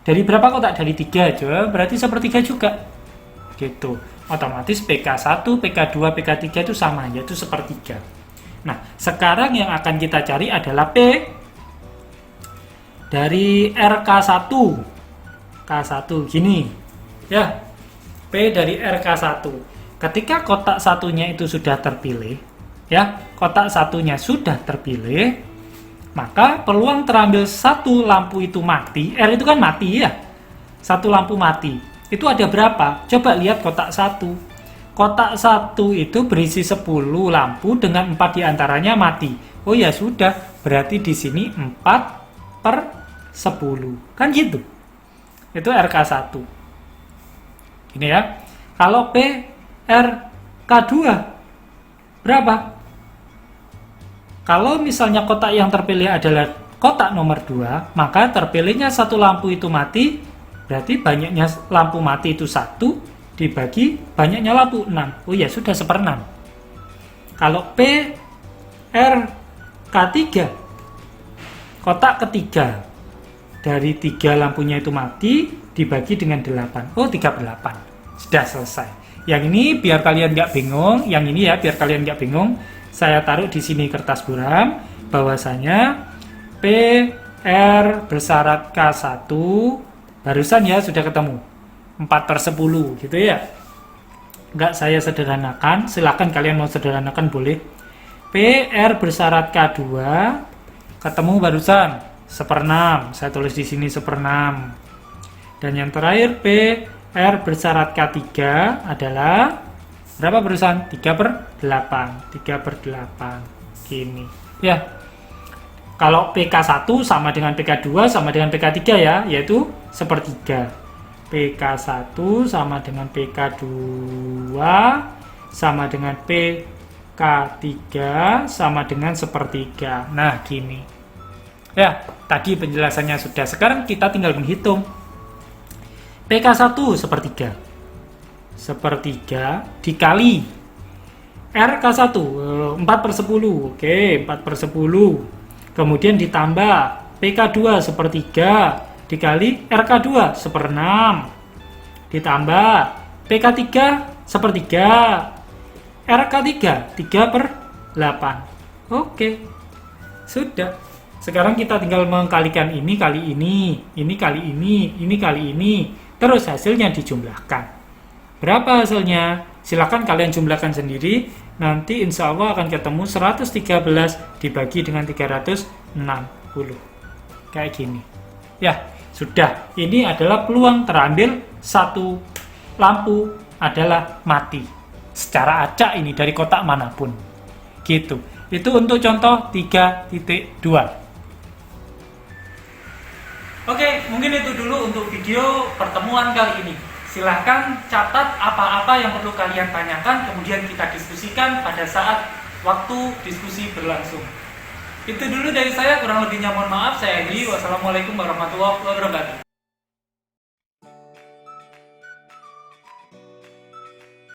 Dari berapa kotak? Dari 3 aja, berarti 1/3 juga. Gitu. Otomatis PK1, PK2, PK3 itu sama, yaitu 1/3. Nah, sekarang yang akan kita cari adalah P dari RK1. K1 gini. Ya. P dari RK1. Ketika kotak satunya itu sudah terpilih, ya, kotak satunya sudah terpilih, maka peluang terambil satu lampu itu mati, R itu kan mati ya, satu lampu mati, itu ada berapa? Coba lihat kotak 1. Kotak 1 itu berisi 10 lampu dengan 4 diantaranya mati. Oh ya sudah, berarti di sini 4/10. Kan gitu. Itu RK1. Gini ya. Kalau P, R, K2, berapa? Kalau misalnya kotak yang terpilih adalah kotak nomor 2, maka terpilihnya satu lampu itu mati, berarti banyaknya lampu mati itu 1 dibagi banyaknya lampu 6. Oh ya, sudah 1/6. Kalau P, R, K3, kotak ketiga dari 3 lampunya itu mati dibagi dengan 8. Oh, 3/8. Sudah selesai. Yang ini biar kalian nggak bingung, yang ini ya biar kalian nggak bingung, saya taruh di sini kertas buram, bahwasanya P, R bersyarat K1, barusan ya sudah ketemu 4/10 gitu ya. Nggak saya sederhanakan, silakan kalian mau sederhanakan boleh. P, R bersyarat K2, ketemu barusan 1/6, saya tulis di sini 1/6. Dan yang terakhir P, R bersyarat K3 adalah berapa barusan? 3/8. 3/8. Gini. Ya. Kalau PK1 sama dengan PK2 sama dengan PK3 ya, yaitu 1/3. PK1 sama dengan PK2 sama dengan PK3 sama dengan 1/3. Nah, gini. Ya, tadi penjelasannya sudah. Sekarang kita tinggal menghitung. PK1 1/3. 1/3 dikali RK1 4/10. Oke, 4/10. Kemudian ditambah PK2 1/3 dikali RK2 1/6. Ditambah PK3 1/3. RK3 3/8. Oke. Sudah. Sekarang kita tinggal mengkalikan ini kali ini kali ini kali ini. Terus hasilnya dijumlahkan. Berapa hasilnya? Silakan kalian jumlahkan sendiri. Nanti insya Allah akan ketemu 113 dibagi dengan 360. Kayak gini. Ya, sudah. Ini adalah peluang terambil satu lampu adalah mati. Secara acak ini dari kotak manapun. Gitu. Itu untuk contoh 3.2. Oke, mungkin itu dulu untuk video pertemuan kali ini. Silahkan catat apa-apa yang perlu kalian tanyakan, kemudian kita diskusikan pada saat waktu diskusi berlangsung. Itu dulu dari saya, kurang lebihnya mohon maaf. Saya Edi, wassalamualaikum warahmatullahi wabarakatuh.